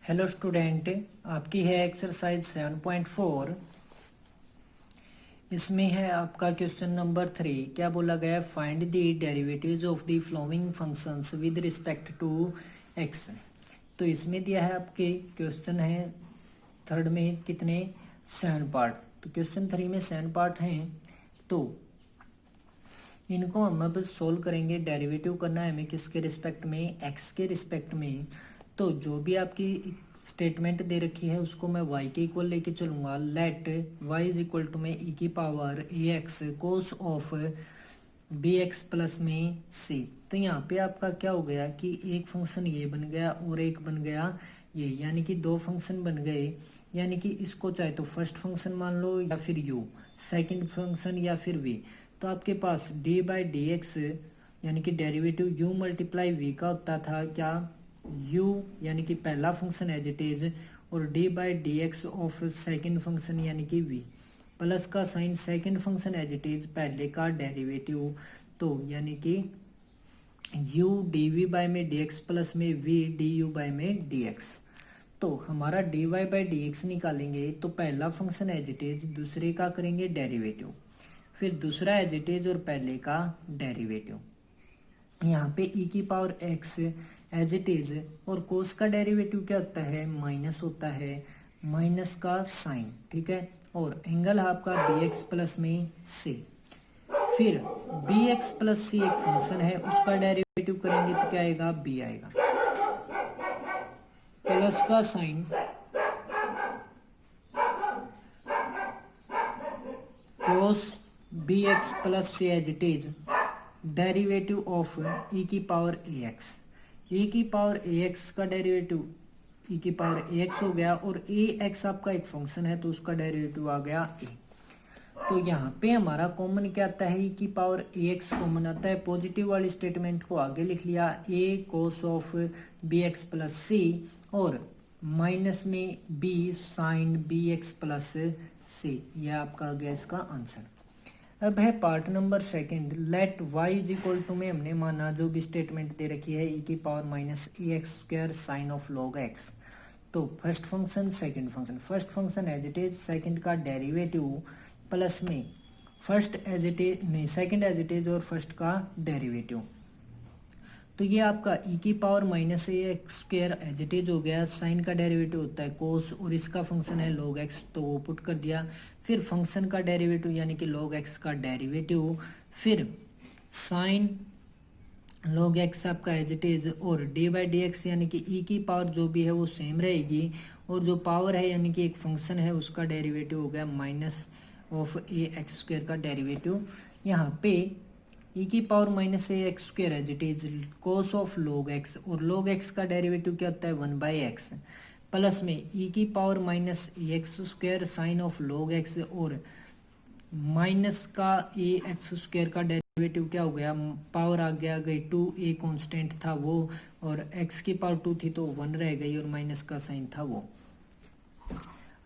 Hello student, आपकी है exercise 7.4। इसमें है आपका क्वेश्चन नंबर 3। क्या बोला गया है? Find the derivatives of the following functions with respect to x. तो इसमें दिया है आपके क्वेश्चन है थर्ड में कितने 7 पार्ट। तो क्वेश्चन 3 में 7 पार्ट हैं, तो इनको हम अब सोल्व करेंगे। डेरिवेटिव करना है हमें किसके रिस्पेक्ट में? एक्स के रिस्पेक्ट में। तो जो भी आपकी स्टेटमेंट दे रखी है उसको मैं y के इक्वल लेके चलूंगा। Let y is equal to में e की power A x cos of B x plus में c। तो यहाँ पे आपका क्या हो गया कि एक फंक्शन ये बन गया और एक बन गया ये, यानी कि दो फंक्शन बन गए। यानी कि इसको चाहे तो फर्स्ट फंक्शन मान लो या फिर u, सेकंड फंक्शन या फिर v। तो आपके पास डी बाई डी एक्स यानी कि डेरिवेटिव u मल्टीप्लाई v का होता था क्या? u यानी कि पहला फंक्शन एज इट इज, और D by D x of second function यानी कि v, प्लस का sign second function as it is पहले का डेरिवेटिव। तो यानी कि u डी वी बाई में डी एक्स प्लस में v डी यू बाई में डी एक्स। तो हमारा D Y by D x निकालेंगे तो पहला फंक्शन एज इट इज, दूसरे का करेंगे डेरिवेटिव, फिर दूसरा एज इट इज और पहले का डेरिवेटिव। यहाँ पे e की power x as it is, और कोस का डेरिवेटिव क्या होता है? माइनस होता है, माइनस का साइन, ठीक है। और एंगल आपका बी एक्स प्लस में c। फिर बी एक्स प्लस सी एक फंक्शन है, उसका डेरिवेटिव करेंगे तो क्या आएगा? b आएगा, प्लस का sign cos B x plus C as it is derivative of e की पावर ए एक्स। e की पावर ए एक्स का डेरिवेटिव e की पावर ए एक्स हो गया, और ए एक्स आपका एक फंक्शन है तो उसका डेरिवेटिव आ गया a। तो यहाँ पे हमारा कॉमन क्या आता है? e की पावर ए एक्स कॉमन आता है। पॉजिटिव वाली स्टेटमेंट को आगे लिख लिया, a cos of B x plus C, और माइनस में b sine B x plus C. यह आपका आ गया इसका आंसर। अब है part number second. Let y is equal to में हमने माना जो भी स्टेटमेंट दे रखी है e की power minus A x square sine of log X. तो first function second function, first function as it is, second का डेरिवेटिव प्लस में फर्स्ट एज इट इज नहीं सेकंड एज इट इज और first का derivative. तो ये आपका e की power minus A x square as it is हो गया, साइन का डेरिवेटिव होता है कोस, और इसका फंक्शन है log x, तो वो पुट कर दिया। फिर फंक्शन का डेरिवेटिव यानी कि log x का डेरिवेटिव, फिर साइन log x आपका एज इट इज, और डी बाई डी एक्स यानी कि e की पावर जो भी है वो सेम रहेगी, और जो पावर है यानी कि एक फंक्शन है उसका डेरिवेटिव हो गया minus of a x square का डेरिवेटिव। यहाँ पे e की power minus A x square as it is cos of log x, और log x का डेरिवेटिव क्या होता है? 1/x, प्लस में e की power minus A x square sine of log x, और माइनस का ए एक्स स्क्वायर का डेरिवेटिव क्या हो गया? पावर आ गया गई 2, ए कांस्टेंट था वो, और x की पावर 2 थी तो 1 रह गई, और माइनस का साइन था वो।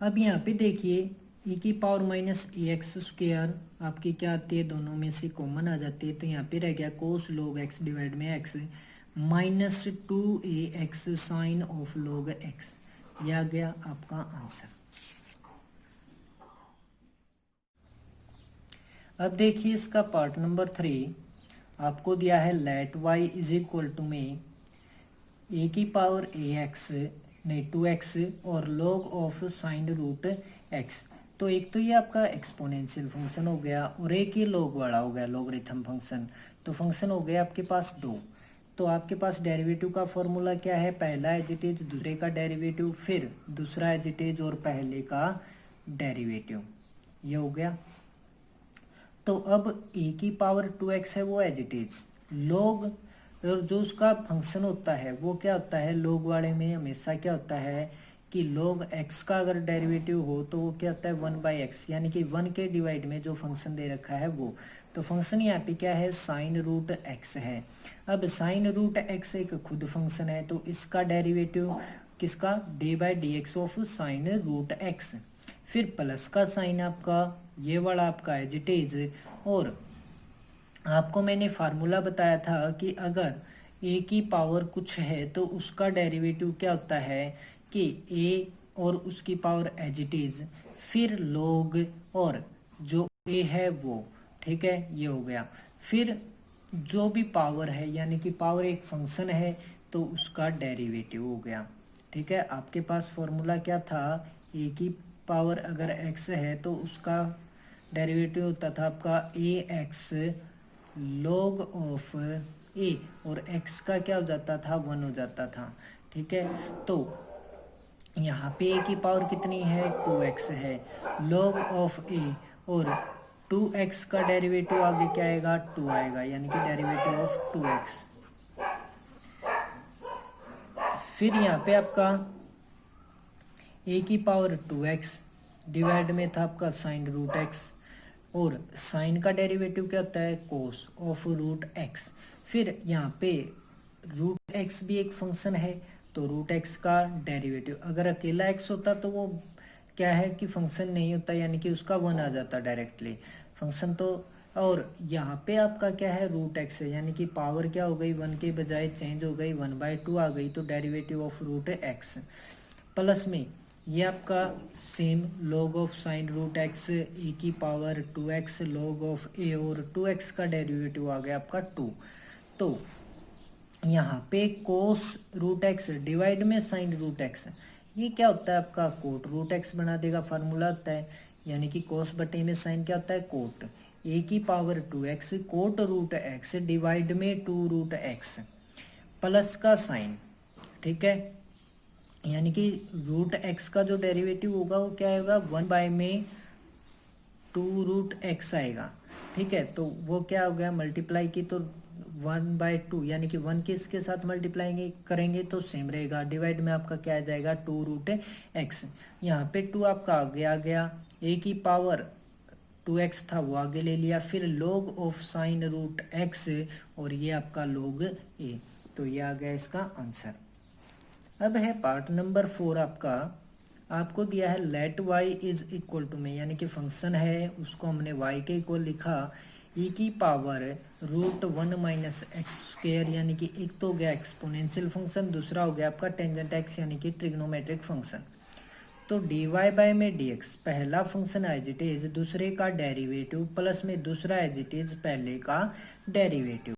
अब यहाँ पे देखिए e की पावर माइनस ए एक्स स्क्वायर आपकी क्या आती है? दोनों में से कॉमन आ जाती है, तो यहाँ पे रह गया कोस log x डिवाइड में x minus 2ax sine of log x। यह आ गया आपका आंसर। अब देखिए इसका पार्ट नंबर 3। आपको दिया है let y is equal to में a की पावर ए एक्स नहीं 2x और log of sine root x। तो एक तो ये आपका एक्सपोनेंशियल फंक्शन हो गया, और एक ये log वाला हो गया लॉगरिथम फंक्शन। तो फंक्शन हो गया आपके पास दो। तो आपके पास डेरिवेटिव का फॉर्मूला क्या है? पहला एज इट इज, दूसरे का डेरिवेटिव, फिर दूसरा एज इट इज और पहले का डेरिवेटिव। ये हो गया। तो अब e की पावर 2x है वो एज इट इज, log, और जो उसका फंक्शन होता है वो क्या होता है? log वाले में हमेशा क्या होता है कि log x का अगर डेरिवेटिव हो तो वो क्या होता है? 1/x, यानी कि 1 के डिवाइड में जो फंक्शन दे रखा है वो। तो फंक्शन यहाँ पे क्या है? साइन रूट x है। अब साइन रूट x एक खुद फंक्शन है, तो इसका डेरिवेटिव किसका? D by D x of sine root x, फिर प्लस का साइन आपका ये वाला आपका एज इट इज, और आपको मैंने फार्मूला बताया था कि अगर a की पावर कुछ है तो उसका डेरिवेटिव क्या होता है कि ए और उसकी पावर एज इट इज, फिर log और जो ए है वो, ठीक है, ये हो गया। फिर जो भी पावर है, यानी कि पावर एक फंक्शन है तो उसका डेरिवेटिव हो गया, ठीक है। आपके पास फॉर्मूला क्या था, ए की पावर अगर एक्स है तो उसका डेरिवेटिव होता था आपका ए एक्स log ऑफ ए, और एक्स का क्या हो जाता था, 1 हो जाता था, ठीक है। तो यहाँ पे ए की पावर कितनी है, 2x है, log ऑफ ए, और 2x का डेरिवेटिव आगे क्या आएगा, 2 आएगा, यानी कि डेरिवेटिव ऑफ 2x। फिर यहाँ पे आपका ए की पावर 2x डिवाइड में था आपका साइन रूट एक्स, और साइन का डेरिवेटिव क्या होता है, कोस ऑफ रूट एक्स। फिर यहाँ पे रूट एक्स भी एक फंक्शन है, तो रूट एक्स का डेरिवेटिव अगर अकेला एक्स होता तो वो क्या है कि फंक्शन नहीं होता, यानी कि उसका 1 आ जाता डायरेक्टली फंक्शन। तो और यहाँ पे आपका क्या है, रूट एक्स है, यानी कि पावर क्या हो गई, 1 के बजाय चेंज हो गई, 1/2 आ गई, तो derivative of root x. Plus में ये आपका same log of sine root X A की पावर 2x log ऑफ ए, और 2x का डेरिवेटिव आ गया आपका 2। तो यहाँ पे कोस रूट एक्स डिवाइड में साइन रूट एक्स, ये क्या होता है आपका, कोट रूट एक्स बना देगा, फार्मूला होता है, यानी कि कोस बटे में साइन क्या होता है, कोट ए की power 2x cot root x divide में 2 रूट एक्स प्लस का साइन, ठीक है। यानी कि रूट एक्स का जो डेरिवेटिव होगा वो क्या आएगा, 1 में 2 रूट एक्स आएगा, ठीक है। तो वो क्या हो गया, मल्टीप्लाई की तो 1/2, यानी कि 1 के इसके साथ मल्टीप्लाई करेंगे तो सेम रहेगा, डिवाइड में आपका क्या आ जाएगा, 2 रूट एक्स। यहाँ पे 2 आपका आगे आ गया, ए की पावर 2x था वो आगे ले लिया, फिर log of sine root x, और ये आपका log ए। तो ये आ गया इसका आंसर। अब है पार्ट नंबर 4 आपका, आपको दिया है let y is equal to में, यानी कि फंक्शन है उसको हमने y के इक्वल लिखा, e की पावर √1 माइनस एक्स स्क्वेयर, यानी कि एक तो हो गया एक्सपोनेंशियल फंक्शन, दूसरा हो गया आपका टेंजेंट एक्स यानी कि ट्रिग्नोमेट्रिक फंक्शन। तो dy बाय में dx, पहला फंक्शन एज इट इज, दूसरे का डेरिवेटिव, प्लस में दूसरा एज इट इज पहले का डेरिवेटिव।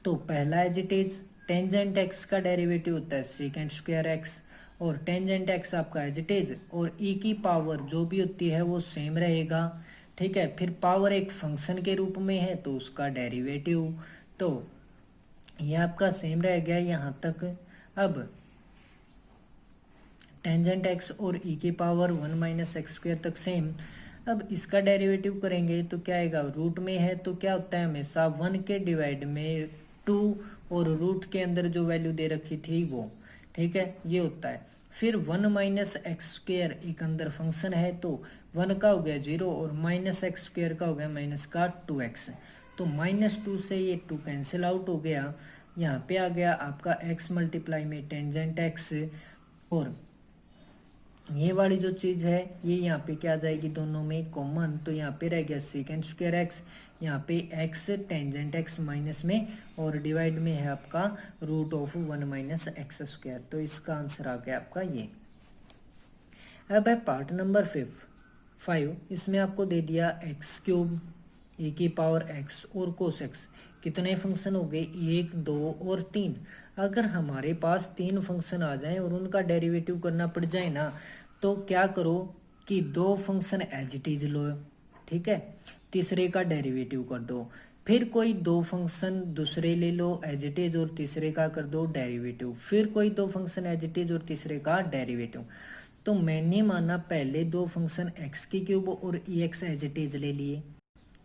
तो पहला as it is tangent x का डेरिवेटिव होता है सेकेंड स्क्वायर एक्स, और टेंजेंट एक्स आपका एज इट इज, और ई की पावर जो भी होती है वो सेम रहेगा, ठीक है। फिर पावर एक फंक्शन के रूप में है तो उसका डेरिवेटिव, तो ये आपका सेम रह गया यहाँ तक। अब टेंजेंट एक्स और ई की पावर 1 माइनस एक्स स्क्वायर तक सेम। अब इसका डेरिवेटिव करेंगे तो क्या आएगा, रूट में है तो क्या होता है हमेशा 1 के डिवाइड में 2, और रूट के अंदर जो वैल्यू दे रखी थी वो, ठीक है, ये होता है। फिर 1 माइनस एक्स स्क्वेयर एक अंदर फंक्शन है तो 1 का हो गया 0, और माइनस एक्स स्क्वेयर का हो गया माइनस का 2x, तो -2 से ये 2 कैंसिल आउट हो गया। यहाँ पे आ गया आपका x मल्टीप्लाई में टेंजेंट एक्स, और ये वाली जो चीज़ है ये यहाँ पे क्या आ जाएगी, दोनों में कॉमन, तो यहाँ पे रह गया सेकेंड स्क्वायर एक्स, यहाँ पे एक्स टेंजेंट एक्स माइनस में, और डिवाइड में है आपका √1 माइनस एक्स स्क्वायर। तो इसका आंसर आ गया आपका ये। अब है पार्ट नंबर 5, इसमें आपको दे दिया x³ ए की पावर x और कोस x, कितने फंक्शन हो गए, 1 2 और 3। अगर हमारे पास 3 फंक्शन आ जाएं और उनका डेरिवेटिव करना पड़ जाए ना, तो क्या करो कि 2 फंक्शन एज इट इज लो, ठीक है, तीसरे का डेरिवेटिव कर दो, फिर कोई 2 फंक्शन दूसरे ले लो एज इट इज और तीसरे का कर दो डेरिवेटिव, फिर कोई 2 फंक्शन एज इट इज और तीसरे का डेरिवेटिव। तो मैंने माना पहले 2 फंक्शन x³ और ex एज इट इज ले लिए,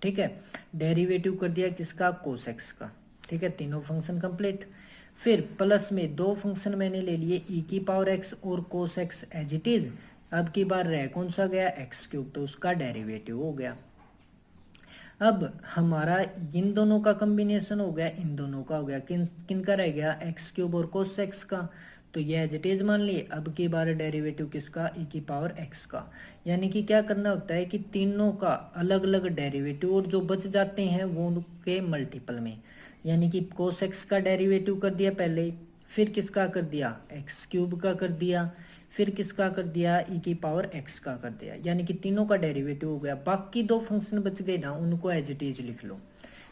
ठीक है, डेरिवेटिव कर दिया किसका, कोस एक्स का, ठीक है, तीनों फंक्शन कंप्लीट। फिर प्लस में 2 फंक्शन मैंने ले लिए e की पावर x और cos x as it is, अब की बार रह कौन सा गया, x³, तो उसका डेरिवेटिव हो गया। अब हमारा इन दोनों का कॉम्बिनेशन हो गया, इन दोनों का हो गया, किन का रह गया, x³ और कोस एक्स का, तो ये एज इट इज मान लिए। अब की बार डेरिवेटिव किसका, e की पावर x का, यानी कि क्या करना होता है कि तीनों का अलग अलग डेरिवेटिव, और जो बच जाते हैं वो उनके मल्टीपल में, यानी कि कोस एक्स का डेरिवेटिव कर दिया पहले, फिर किसका कर दिया, एक्स क्यूब का कर दिया, फिर किसका कर दिया, ई की पावर एक्स का कर दिया, यानी कि तीनों का डेरिवेटिव हो गया। बाकी दो फंक्शन बच गए ना, उनको एज इट इज लिख लो,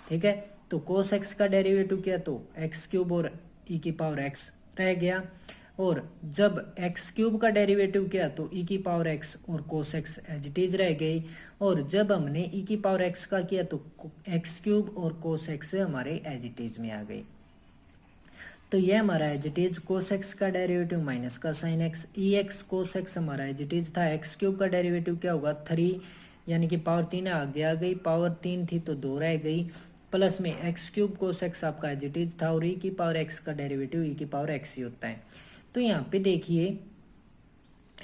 ठीक है। तो कोस एक्स का डेरिवेटिव किया तो एक्स क्यूब और ई की पावर एक्स रह गया, और जब एक्स क्यूब का डेरिवेटिव किया तो ई की पावर एक्स और cos x as it is रह गई, और जब हमने ई की पावर एक्स का किया तो एक्स क्यूब और कोस एक्स हमारे एज इट इज में आ गई। तो ये हमारा as it is cos x का डेरिवेटिव माइनस का sine x, e x cos x हमारा एज इट इज था, एक्स क्यूब का डेरिवेटिव क्या होगा 3, यानी कि पावर 3 आगे आ गई, पावर 3 थी तो 2 रह गई, प्लस में एक्स क्यूब कोस एक्स आपका एज इट इज था, और ई की पावर एक्स का डेरिवेटिव ई की पावर एक्स ही होता है। तो यहाँ पे देखिए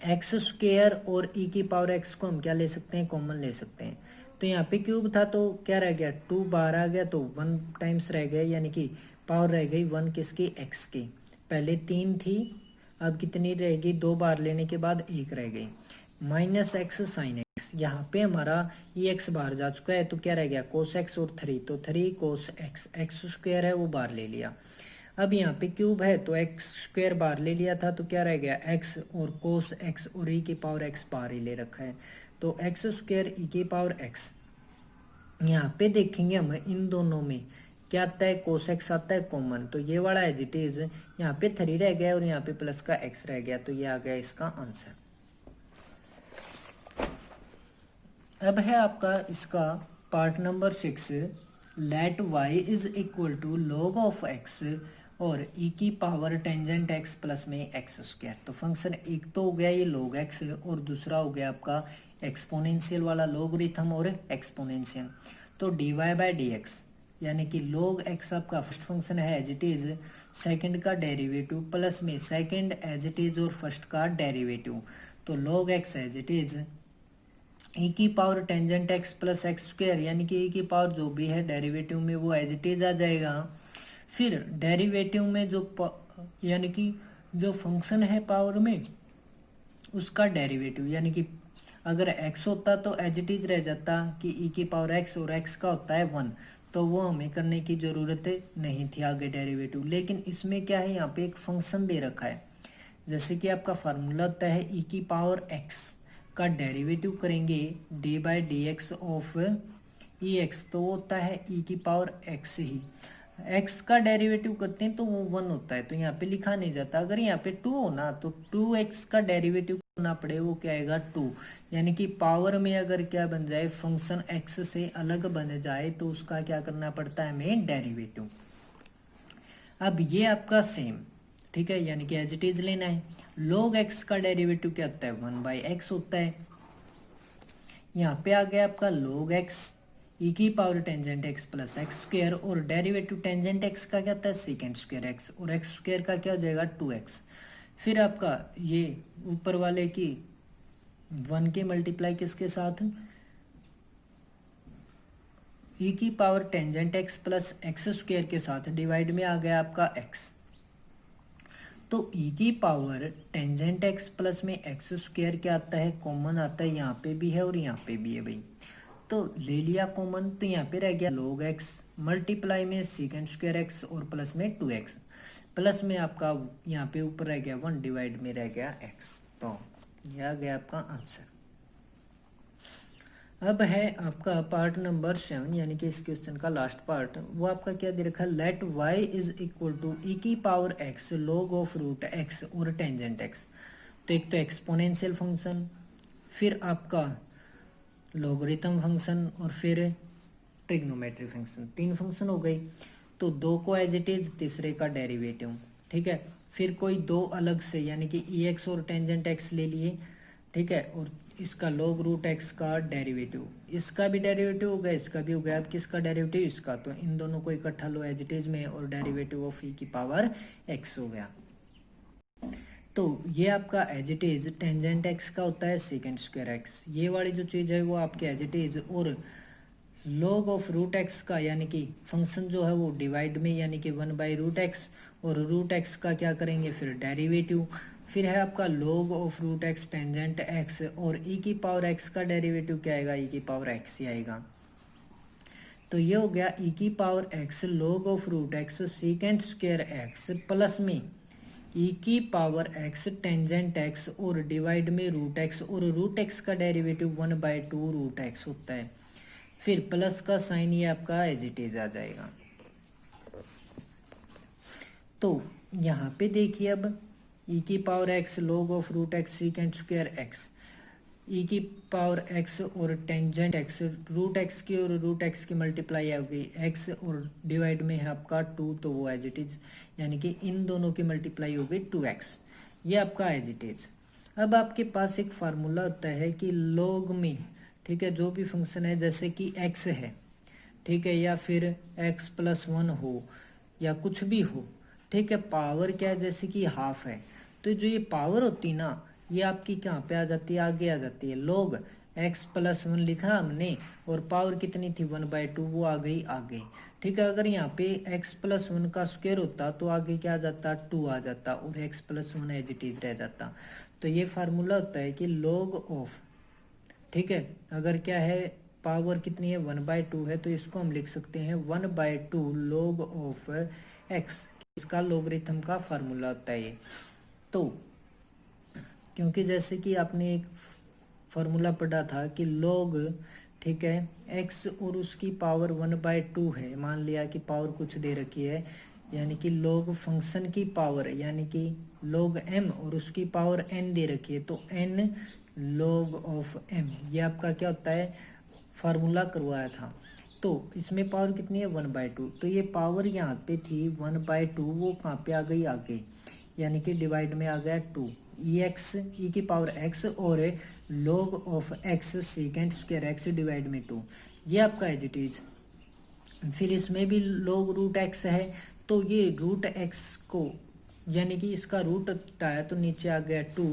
एक्स स्क्वेयर और ई की पावर एक्स को हम क्या ले सकते हैं, कॉमन ले सकते हैं। तो यहाँ पे क्यूब था तो क्या रह गया, 2 बाहर आ गया तो 1 टाइम्स रह गया, यानी कि पावर रह गई 1 किसकी, एक्स की। पहले 3 थी, अब कितनी रहेगी, 2 बार लेने के बाद 1 रह गई, माइनस एक्स साइन एक्स। यहाँ पे हमारा ये एक्स बाहर जा चुका है तो क्या रह गया, कोस एक्स और 3, तो 3 कोस एक्स, एक्स स्क्वेयर है वो बाहर ले लिया। अब यहाँ पे क्यूब है तो एक्स स्क्वेयर बाहर ले लिया था तो क्या रह गया, एक्स और कोस एक्स और ई की पावर एक्स बाहर ही ले रखा है, तो एक्स स्क्वेयर ई की पावर एक्स। यहाँ पे देखेंगे हम इन दोनों में क्या आता है, कोस एक्स आता है कॉमन, तो ये वाला एज इट इज यहाँ पे 3 रह गया और यहाँ पे प्लस का एक्स रह गया, तो ये आ गया इसका आंसर। अब है आपका इसका part number 6, let y is equal to log of x और e की पावर टेंजेंट x प्लस में एक्स स्क्वायर। तो फंक्शन एक तो हो गया ये log x और दूसरा हो गया आपका एक्सपोनेंशियल वाला लोगरिथम और एक्सपोनेंशियल। तो dy बाय डी एक्स, यानी कि log x आपका फर्स्ट फंक्शन है एज इट इज, सेकंड का डेरिवेटिव प्लस में सेकंड एज इट इज और फर्स्ट का डेरिवेटिव, तो log x as it is E की power tangent X plus x square, यानी कि ई की पावर जो भी है डेरिवेटिव में वो एज इट इज आ जाएगा। फिर डेरिवेटिव में जो यानी कि जो फंक्शन है पावर में उसका डेरिवेटिव, यानी कि अगर x होता तो एज इट इज रह जाता कि ई की पावर x और x का होता है 1, तो वो हमें करने की ज़रूरत नहीं थी आगे डेरिवेटिव। लेकिन इसमें क्या है, यहाँ पे एक फंक्शन दे रखा है, जैसे कि आपका फार्मूला होता है ई की पावर x का डेरिवेटिव करेंगे D by D x of E x, तो वो होता है ई की पावर एक्स ही। एक्स का डेरिवेटिव करते हैं तो वो 1 होता है, तो यहाँ पे लिखा नहीं जाता। अगर यहाँ पे 2 हो ना तो 2x का डेरिवेटिव करना पड़े, वो क्या आएगा 2, यानी कि पावर में अगर क्या बन जाए, फंक्शन x से अलग बन जाए तो उसका क्या करना पड़ता है हमें, डेरिवेटिव। अब ये आपका सेम, ठीक है, यानी कि एज इट इज लेना है। log x का डेरिवेटिव क्या होता है, 1/x होता है। यहाँ पे आ गया आपका log x ई की power tangent x plus x square, और डेरिवेटिव टेंजेंट x का क्या होता है, सेकेंड स्क्वेयर x, और x स्क्वेयर का क्या हो जाएगा 2x। फिर आपका ये ऊपर वाले की 1 की मल्टीप्लाई किसके साथ, ई की power tangent x plus x square के साथ, डिवाइड में आ गया आपका x। तो ई की पावर टेंजेंट एक्स प्लस में एक्स स्क्वायर क्या आता है, कॉमन आता है, यहाँ पे भी है और यहाँ पे भी है भाई, तो ले लिया कॉमन, तो यहाँ पे रह गया log x मल्टीप्लाई में सेकेंड स्क्वायर एक्स और प्लस में 2x, प्लस में आपका यहाँ पे ऊपर रह गया 1, डिवाइड में रह गया x। तो यह आ गया आपका आंसर। अब है आपका पार्ट नंबर 7, यानी कि इस क्वेश्चन का लास्ट पार्ट, वो आपका क्या दे रखा है, let y is equal to E की power x log of root x और टेंजेंट x। तो एक तो एक्सपोनेंशियल फंक्शन, फिर आपका लोगरिथम फंक्शन, और फिर ट्रिग्नोमेट्री फंक्शन, 3 फंक्शन हो गई। तो 2 को एज इट इज, तीसरे का डेरिवेटिव, ठीक है। फिर कोई 2 अलग से, यानी कि ई एक्स और टेंजेंट एक्स ले लिए, ठीक है, और इसका log रूट एक्स का डेरिवेटिव, इसका भी डेरिवेटिव हो गया, इसका भी हो गया। अब किसका डेरिवेटिव, इसका, तो इन दोनों को इकट्ठा लो एज इट इज में, और डेरिवेटिव ऑफ ई की पावर एक्स हो गया। तो ये आपका as it is tangent x का होता है सेकेंड स्क्वायर एक्स, ये वाली जो चीज़ है वो आपके एज इट इज, और log ऑफ रूट एक्स का, यानी कि फंक्शन जो है वो डिवाइड में, यानी कि 1/√x, और रूट एक्स का क्या करेंगे फिर डेरिवेटिव। फिर है आपका log of root x tangent x, और ई की पावर एक्स का डेरिवेटिव क्या आएगा, ई की पावर एक्स ही आएगा। तो ये हो गया ई की power x log of root x second square x plus में ई की पावर एक्स टेंजेंट एक्स और डिवाइड में रूट एक्स, और रूट एक्स का डेरिवेटिव 1/2 रूट एक्स होता है। फिर प्लस का साइन ये आपका एज इट इज आ जाएगा। तो यहाँ पे देखिए अब ई की power X log of root X secant square X, E की पावर एक्स और टेंजेंट एक्स, रूट एक्स की और रूट एक्स की मल्टीप्लाई आ गई एक्स, और डिवाइड में है आपका 2, तो वो एज इट इज, यानी कि इन दोनों की मल्टीप्लाई हो गई 2x, ये आपका एज इट इज। अब आपके पास एक फार्मूला होता है कि लॉग में, ठीक है, जो भी फंक्शन है जैसे कि x है, ठीक है, या फिर x+1 हो या कुछ भी हो, ठीक है, पावर क्या है, जैसे कि हाफ है, तो जो ये पावर होती ना, ये आपकी कहाँ पे आ जाती है, आगे आ जाती है। log x+1 लिखा हमने और पावर कितनी थी 1/2, वो आ गई आगे, ठीक है। अगर यहाँ पे x+1 का स्क्वायर होता तो आगे क्या आ जाता, 2 आ जाता, और x+1 एज इट इज रह जाता। तो ये फार्मूला होता है कि log ऑफ, ठीक है, अगर क्या है पावर कितनी है 1/2 है, तो इसको हम लिख सकते हैं 1/2 log ऑफ x, इसका लोगरिथम का फार्मूला होता है ये। तो क्योंकि जैसे कि आपने एक फार्मूला पढ़ा था कि log, ठीक है, x और उसकी पावर 1/2 है, मान लिया कि पावर कुछ दे रखी है, यानी कि log फंक्शन की पावर, यानी कि log m और उसकी पावर n दे रखी है, तो n log ऑफ m, ये आपका क्या होता है, फार्मूला करवाया था। तो इसमें पावर कितनी है 1/2, तो ये पावर यहाँ पे थी 1/2, वो कहाँ पे आ गई आगे, यानी कि डिवाइड में आ गया 2, ई एक्स ई की पावर एक्स और log of x second square x divide में 2, ये आपका एज इट इज। फिर इसमें भी log रूट एक्स है, तो ये रूट एक्स को, यानी कि इसका रूट हटाया तो नीचे आ गया 2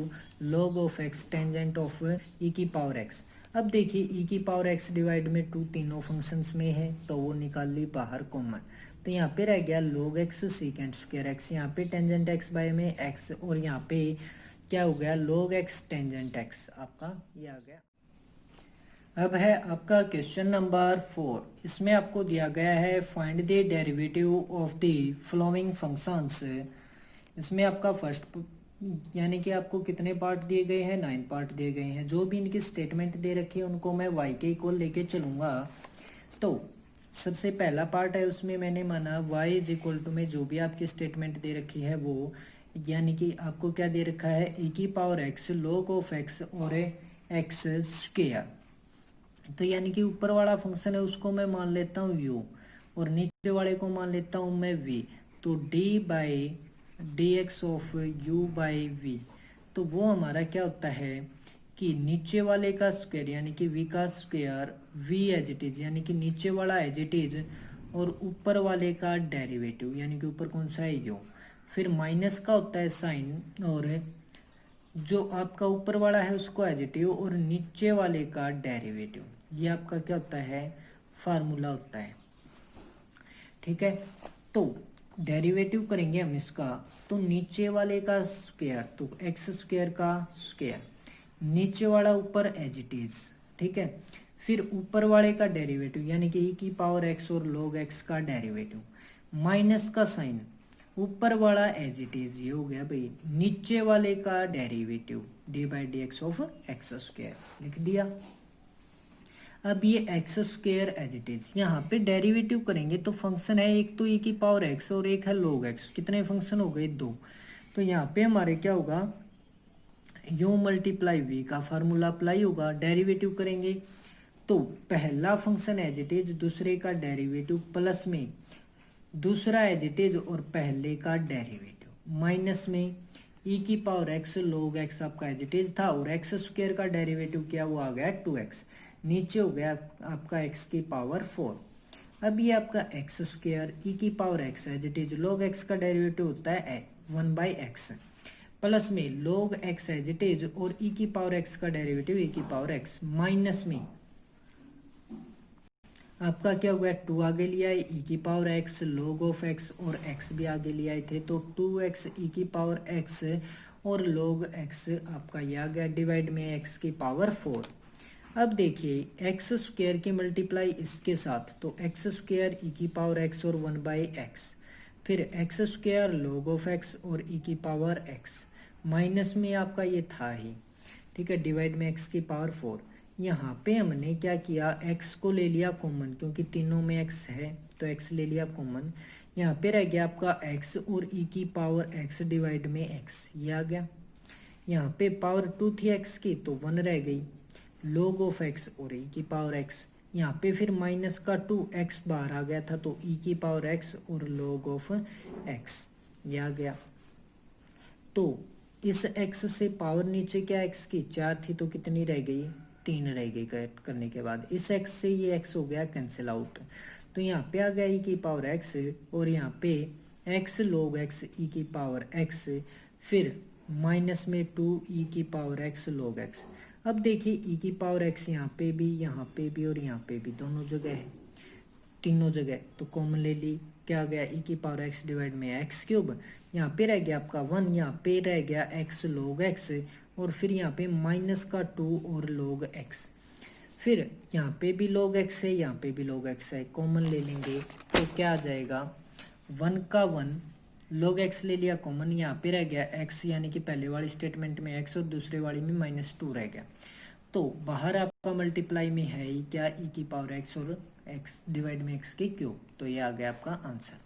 log of X tangent of E की पावर एक्स। अब देखिए ई की पावर एक्स डिवाइड में 2 तीनों फंक्शंस में है, तो वो निकाल ली बाहर कॉमन, तो यहाँ पे रह गया log x second square x, यहाँ पे टेंजेंट एक्स बाय में एक्स, और यहाँ पे क्या हो गया log एक्स टेंजेंट एक्स, आपका ये आ गया। अब है आपका क्वेश्चन नंबर 4, इसमें आपको दिया गया है find the derivative of the following functions. इसमें आपका फर्स्ट, यानी कि आपको कितने पार्ट दिए गए हैं, 9 पार्ट दिए गए हैं। जो भी इनकी स्टेटमेंट दे रखी है उनको मैं y के इक्वल लेके चलूँगा। तो सबसे पहला पार्ट है, उसमें मैंने माना y इज इक्वल टू में जो भी आपकी स्टेटमेंट दे रखी है वो, यानी कि आपको क्या दे रखा है e की power x log of x और एक्स स्क्वायर, तो यानी कि ऊपर वाला फंक्शन है उसको मैं मान लेता हूँ u और नीचे वाले को मान लेता हूँ मैं v, तो d/dx of u by v, तो वो हमारा क्या होता है कि नीचे वाले का स्क्वायर, यानी कि v का square v as it is, यानी कि नीचे वाला एज इट इज, और ऊपर वाले का डेरिवेटिव, यानी कि ऊपर कौन सा है u, फिर माइनस का होता है साइन, और जो आपका ऊपर वाला है उसको एडिटिव और नीचे वाले का डेरिवेटिव, ये आपका क्या होता है फार्मूला होता है, ठीक है। तो डेरिवेटिव करेंगे हम इसका, तो नीचे वाले का स्क्वायर, तो एक्स स्क्वायर का स्क्वायर, नीचे वाला ऊपर एज इट इज, ठीक है। फिर ऊपर वाले का डेरिवेटिव, यानी कि e की पावर x और log x का डेरिवेटिव, माइनस का साइन, ऊपर वाला एज इट इज, ये हो गया भाई नीचे वाले का derivative d/dx of x square लिख दिया। अब ये x square as it is, यहाँ पे डेरिवेटिव करेंगे तो फंक्शन है एक तो e की पावर x और एक है log x, कितने फंक्शन हो गए 2, तो यहाँ पे हमारे क्या होगा u मल्टीप्लाई v का फार्मूला अप्लाई होगा, डेरिवेटिव करेंगे तो पहला फंक्शन एज इट इज, दूसरे का डेरिवेटिव प्लस में दूसरा एज इट इज और पहले का डेरिवेटिव, माइनस में e की पावर x log x आपका एज इट इज था, और एक्स स्क्वायर का डेरिवेटिव क्या वो आ गया 2x, नीचे हो गया आपका x की पावर 4। अब ये आपका एक्स स्क्वायर e की power x as it is, log x का डेरिवेटिव होता है 1/x, प्लस में log x as it is और e की पावर x का डेरिवेटिव e की पावर x, माइनस में आपका क्या हो गया 2 आगे लिया है e की power x log of x और x भी आगे ले आए थे, तो 2x e की पावर x और log x आपका ये आ गया, डिवाइड में x की पावर 4। अब देखिए एक्स स्क्वायर की मल्टीप्लाई इसके साथ, तो एक्स स्क्वायर e की पावर x और 1/x, फिर x square log of x और ई की पावर एक्स, माइनस में आपका ये था ही, ठीक है, डिवाइड में एक्स की पावर 4। यहाँ पे हमने क्या किया, एक्स को ले लिया कॉमन, क्योंकि तीनों में एक्स है तो एक्स ले लिया कॉमन। यहाँ पे रह गया आपका एक्स और ई की पावर एक्स डिवाइड में एक्स, ये आ गया। यहाँ पे पावर 2 थी एक्स की तो 1 रह गई, log ऑफ एक्स और ई की पावर एक्स। यहाँ पे फिर माइनस का 2 एक्स बाहर आ गया था तो ई की पावर एक्स और log ऑफ एक्स, ये आ गया। तो इस x से पावर नीचे क्या x की 4 थी तो कितनी रह गई, 3 रह गई। करने के बाद इस x से ये x हो गया कैंसिल आउट, तो यहाँ पे आ गया e की पावर x और यहाँ पे x log x e की पावर x, फिर माइनस में 2 e की पावर x log x। अब देखिए e की पावर x यहाँ पे भी और यहाँ पे भी, दोनों जगह है, तीनों जगह, तो कॉमन ले ली, क्या आ गया ई की पावर एक्स डिवाइड में एक्स क्यूब। यहाँ पे रह गया आपका 1, यहाँ पे रह गया एक्स log एक्स और फिर यहाँ पे माइनस का 2 और log एक्स, फिर यहाँ पे भी log एक्स है, यहाँ पे भी log एक्स है, कॉमन ले लेंगे तो क्या आ जाएगा 1 का 1 log एक्स ले लिया कॉमन, यहाँ पे रह गया एक्स, यानी कि पहले वाली स्टेटमेंट में एक्स और दूसरे वाली में -2 रह गया। तो बाहर आपका मल्टीप्लाई में है ही क्या, ई की पावर एक्स और एक्स डिवाइड में एक्स की क्यूब, तो ये आ गया आपका आंसर।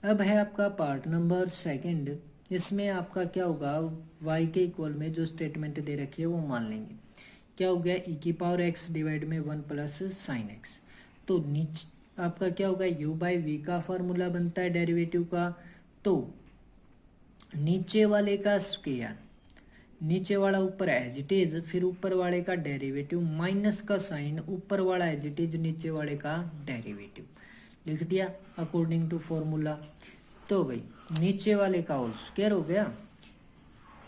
अब है आपका पार्ट नंबर सेकंड, इसमें आपका क्या होगा, y के इक्वल में जो स्टेटमेंट दे रखी है वो मान लेंगे। क्या हो गया, ई की पावर एक्स डिवाइड में 1 प्लस साइन एक्स। तो नीचे आपका क्या होगा, u बाई वी का फॉर्मूला बनता है डेरिवेटिव का, तो नीचे वाले का स्क्वायर, नीचे वाला ऊपर एज इट इज, फिर ऊपर वाले का डेरिवेटिव माइनस का साइन, ऊपर वाला एज इट इज, नीचे वाले का डेरिवेटिव लिख दिया अकॉर्डिंग टू फॉर्मूला। तो भाई नीचे वाले का होल स्क्वायर हो गया,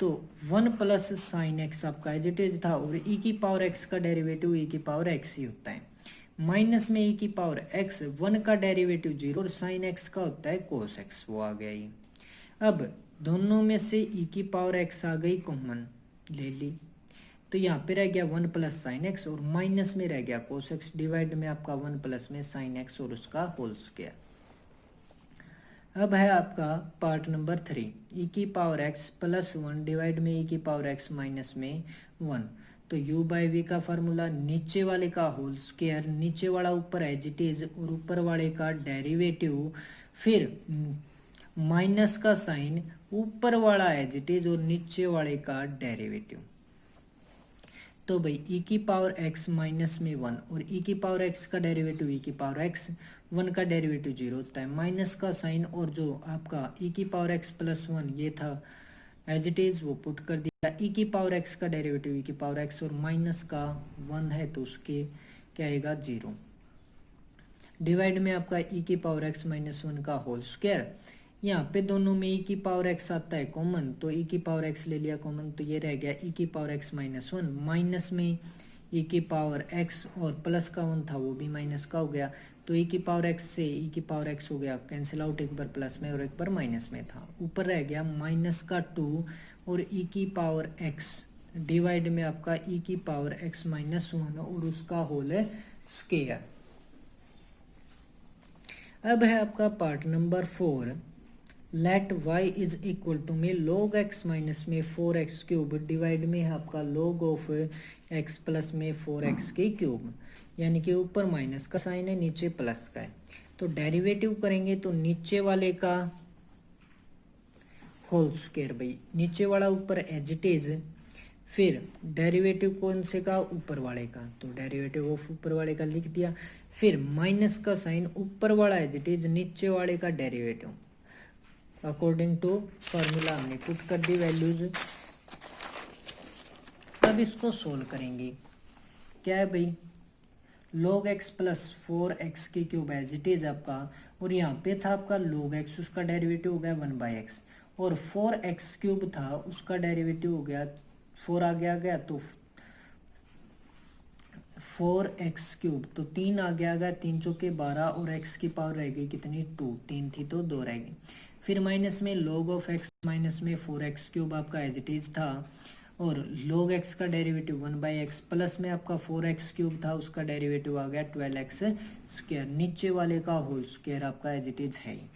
तो 1 प्लस साइन एक्स आपका एज इट इज था, और ई की पावर एक्स का डेरिवेटिव ई की पावर एक्स ही होता है, माइनस में ई की पावर एक्स, 1 का डेरिवेटिव 0 और साइन एक्स का होता है कोस एक्स, वो आ गया ये। अब दोनों में से ई की पावर एक्स आ गई कॉमन, ले ली, तो यहाँ पे रह गया 1 प्लस साइन एक्स और माइनस में रह गया कोस एक्स, डिवाइड में आपका 1 प्लस में साइन एक्स और उसका होल स्क्वायर। अब है आपका पार्ट नंबर 3, ई की पावर एक्स प्लस 1 डिवाइड में ई की पावर एक्स माइनस में 1। तो u बाई वी का फार्मूला, नीचे वाले का होल स्क्वायर, नीचे वाला ऊपर एज इट इज और ऊपर वाले का डेरिवेटिव, फिर माइनस का साइन, ऊपर वाला एज इट इज और नीचे वाले का डेरिवेटिव। तो भाई ई की पावर एक्स माइनस में 1 और ई की पावर एक्स का डेरिवेटिव ई की पावर एक्स, 1 का डेरिवेटिव 0 होता है, माइनस का साइन और जो आपका ई की पावर एक्स प्लस 1 ये था एज इट इज, वो पुट कर दिया, ई की पावर एक्स का डेरिवेटिव ई की पावर एक्स और माइनस का 1 है तो उसके क्या आएगा 0, डिवाइड में आपका ई की पावर एक्स माइनस 1 का होल स्क्वायर। यहाँ पे दोनों में ई की पावर एक्स आता है कॉमन, तो ई की पावर एक्स ले लिया कॉमन, तो ये रह गया ई की पावर एक्स माइनस 1, माइनस में ई की पावर एक्स और प्लस का 1 था वो भी माइनस का हो गया, तो ई की पावर एक्स से ई की पावर एक्स हो गया कैंसिल आउट, एक बार प्लस में और एक बार माइनस में था, ऊपर रह गया माइनस का 2 और ई की पावर एक्स डिवाइड में आपका ई की पावर एक्स माइनस 1 और उसका होल स्क्वायर। अब है आपका part number 4, let y is equal to में log x माइनस में 4x क्यूब डिवाइड में है आपका log ऑफ x प्लस में 4x के क्यूब, यानी कि ऊपर माइनस का साइन है नीचे प्लस का है, तो डेरिवेटिव करेंगे तो नीचे वाले का होल स्क्वायर, भाई नीचे वाला ऊपर एज इट इज, फिर डेरिवेटिव कौन से का, ऊपर वाले का, तो डेरिवेटिव ऑफ ऊपर वाले का लिख दिया, फिर माइनस का साइन, ऊपर वाला एज इट इज, नीचे वाले का डेरिवेटिव अकॉर्डिंग टू फॉर्मूला हमने पुट कर दी वैल्यूज। अब इसको सोल्व करेंगे, क्या है भाई log x प्लस 4x की क्यूब एज इट इज आपका, और यहाँ पे था आपका log x, उसका डेरिवेटिव हो गया 1 बाई एक्स, और 4x क्यूब था उसका डेरिवेटिव हो गया 4 आगे आ गया तो 4x क्यूब, तो 3 आगे आ गया, 3 चौके 12 और x की पावर रह गई कितनी 2, 3 थी तो 2 रह गई, फिर माइनस में log ऑफ x माइनस में 4x क्यूब आपका एज इट इज था, और log x का डेरिवेटिव 1/x प्लस में आपका 4x क्यूब था, उसका डेरिवेटिव आ गया 12x स्क्वायर, नीचे वाले का होल स्क्वायर आपका एज इट इज है।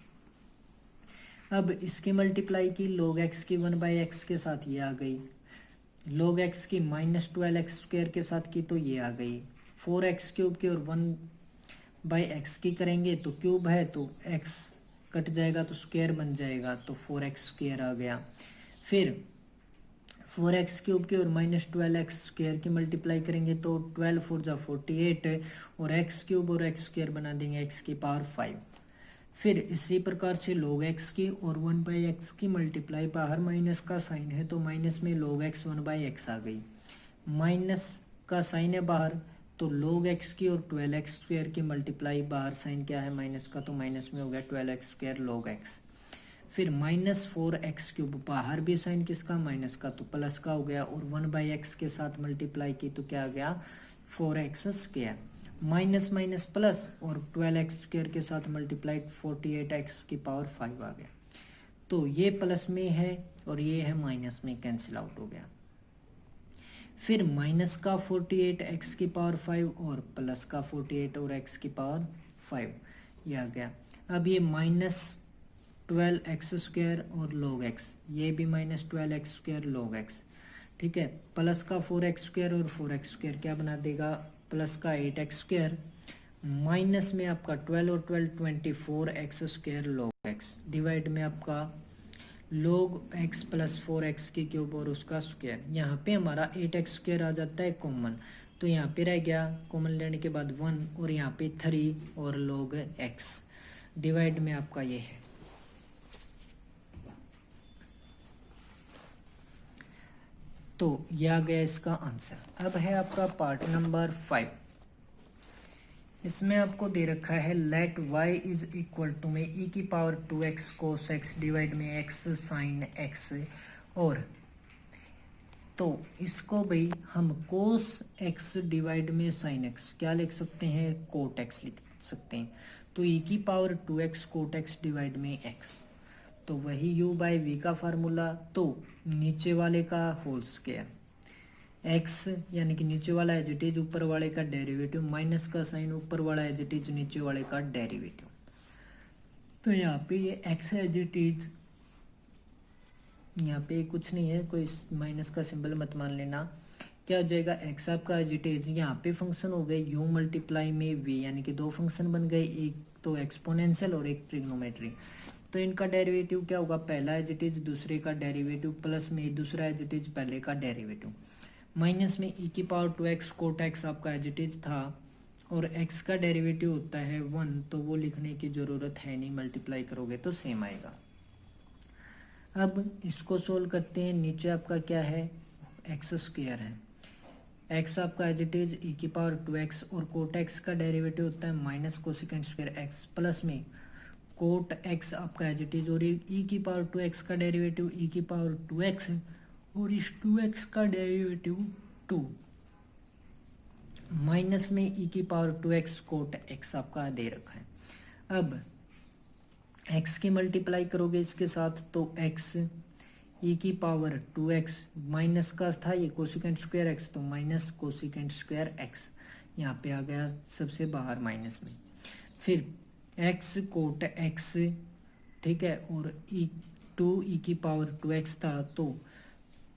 अब इसकी मल्टीप्लाई की log x की 1/x के साथ ये आ गई, log x की -12x स्क्वायर के साथ की तो ये आ गई, 4x क्यूब की और 1/x की करेंगे तो क्यूब है तो x कट जाएगा तो स्क्वायर बन जाएगा, तो 4x स्क्वायर आ गया। फिर 4x क्यूब की और -12x स्क्वायर की मल्टीप्लाई करेंगे तो 12 4 जा 48 और x क्यूब और x स्क्वायर बना देंगे x की पावर 5। फिर इसी प्रकार से log x की और 1/x की मल्टीप्लाई, बाहर माइनस का साइन है तो माइनस में log x 1/x आ गई, माइनस का साइन है बाहर तो log x की और 12x स्क्वायर की मल्टीप्लाई, बाहर साइन क्या है माइनस का तो माइनस में हो गया 12x स्क्वायर log x। फिर -4x क्यूब, बाहर भी साइन किसका माइनस का तो प्लस का हो गया, और 1/x के साथ मल्टीप्लाई की तो क्या आ गया 4x square, minus minus plus और 12x स्क्वायर के साथ मल्टीप्लाई 48x की पावर 5 आ गया। तो ये प्लस में है और ये है माइनस में, कैंसिल आउट हो गया। फिर माइनस का 48x की पावर 5 और प्लस का 48 और x की पावर 5 ये आ गया। अब ये -12x स्क्वायर और log x, ये भी -12x स्क्वायर log x, ठीक है। प्लस का 4x स्क्वायर और 4x स्क्वायर क्या बना देगा, प्लस का 8x स्क्वायर, माइनस में आपका 12 और 12 24x square log x, divide में आपका log x प्लस 4x की क्यूब और उसका स्क्वायर। यहाँ पे हमारा 8x स्क्वायर आ जाता है कॉमन, तो यहाँ पे रह गया कॉमन लेने के बाद 1 और यहाँ पे 3 और log x, डिवाइड में आपका ये है। तो यह आ गया इसका आंसर। अब है आपका पार्ट नंबर 5, इसमें आपको दे रखा है let y is equal to में e की power 2x cos x divide में x sin x, और तो इसको भाई हम cos x डिवाइड में sin x क्या लिख सकते हैं, cot x लिख सकते हैं। तो e की power 2x cot x divide में x, तो वही u बाई v का फार्मूला, तो नीचे वाले का होल स्क्वायर, x यानी कि नीचे वाला एज इट इज ऊपर वाले का डेरिवेटिव, माइनस का साइन ऊपर वाला एज इट इज नीचे वाले का डेरिवेटिव। तो यहाँ पे ये x एज इट इज, यहाँ पे कुछ नहीं है, कोई माइनस का सिंबल मत मान लेना। क्या हो जाएगा, x आपका एज इट इज, यहाँ पे फंक्शन हो गए u मल्टीप्लाई में v, यानी कि दो फंक्शन बन गए, एक तो एक्सपोनेंशियल और एक ट्रिग्नोमेट्री। तो इनका डेरिवेटिव क्या होगा, पहला एज इट इज दूसरे का डेरिवेटिव प्लस में दूसरा एज इट इज पहले का डेरिवेटिव, माइनस में e की पावर 2x कोट x आपका एज इट इज था, और x का डेरिवेटिव होता है 1, तो वो लिखने की ज़रूरत है नहीं, मल्टीप्लाई करोगे तो सेम आएगा। अब इसको सोल्व करते हैं, नीचे आपका क्या है x स्क्वायर है, x आपका एज इट इज e की पावर 2x और कोट x का डेरिवेटिव होता है minus cosecant square x, plus में कोट x आपका एज इट इज, और e की पावर 2x का डेरिवेटिव e की पावर 2x और इस 2x का डेरिवेटिव 2, माइनस में e की पावर 2x कोट x आपका दे रखा है। अब x की मल्टीप्लाई करोगे इसके साथ तो x e की पावर 2x, माइनस का था ये कोसिकेंट स्क्वायर x, तो माइनस कोसिकेंट स्क्वायर x यहाँ पे आ गया सबसे बाहर माइनस में। फिर x कोट x, ठीक है, और 2 e की पावर 2x था, तो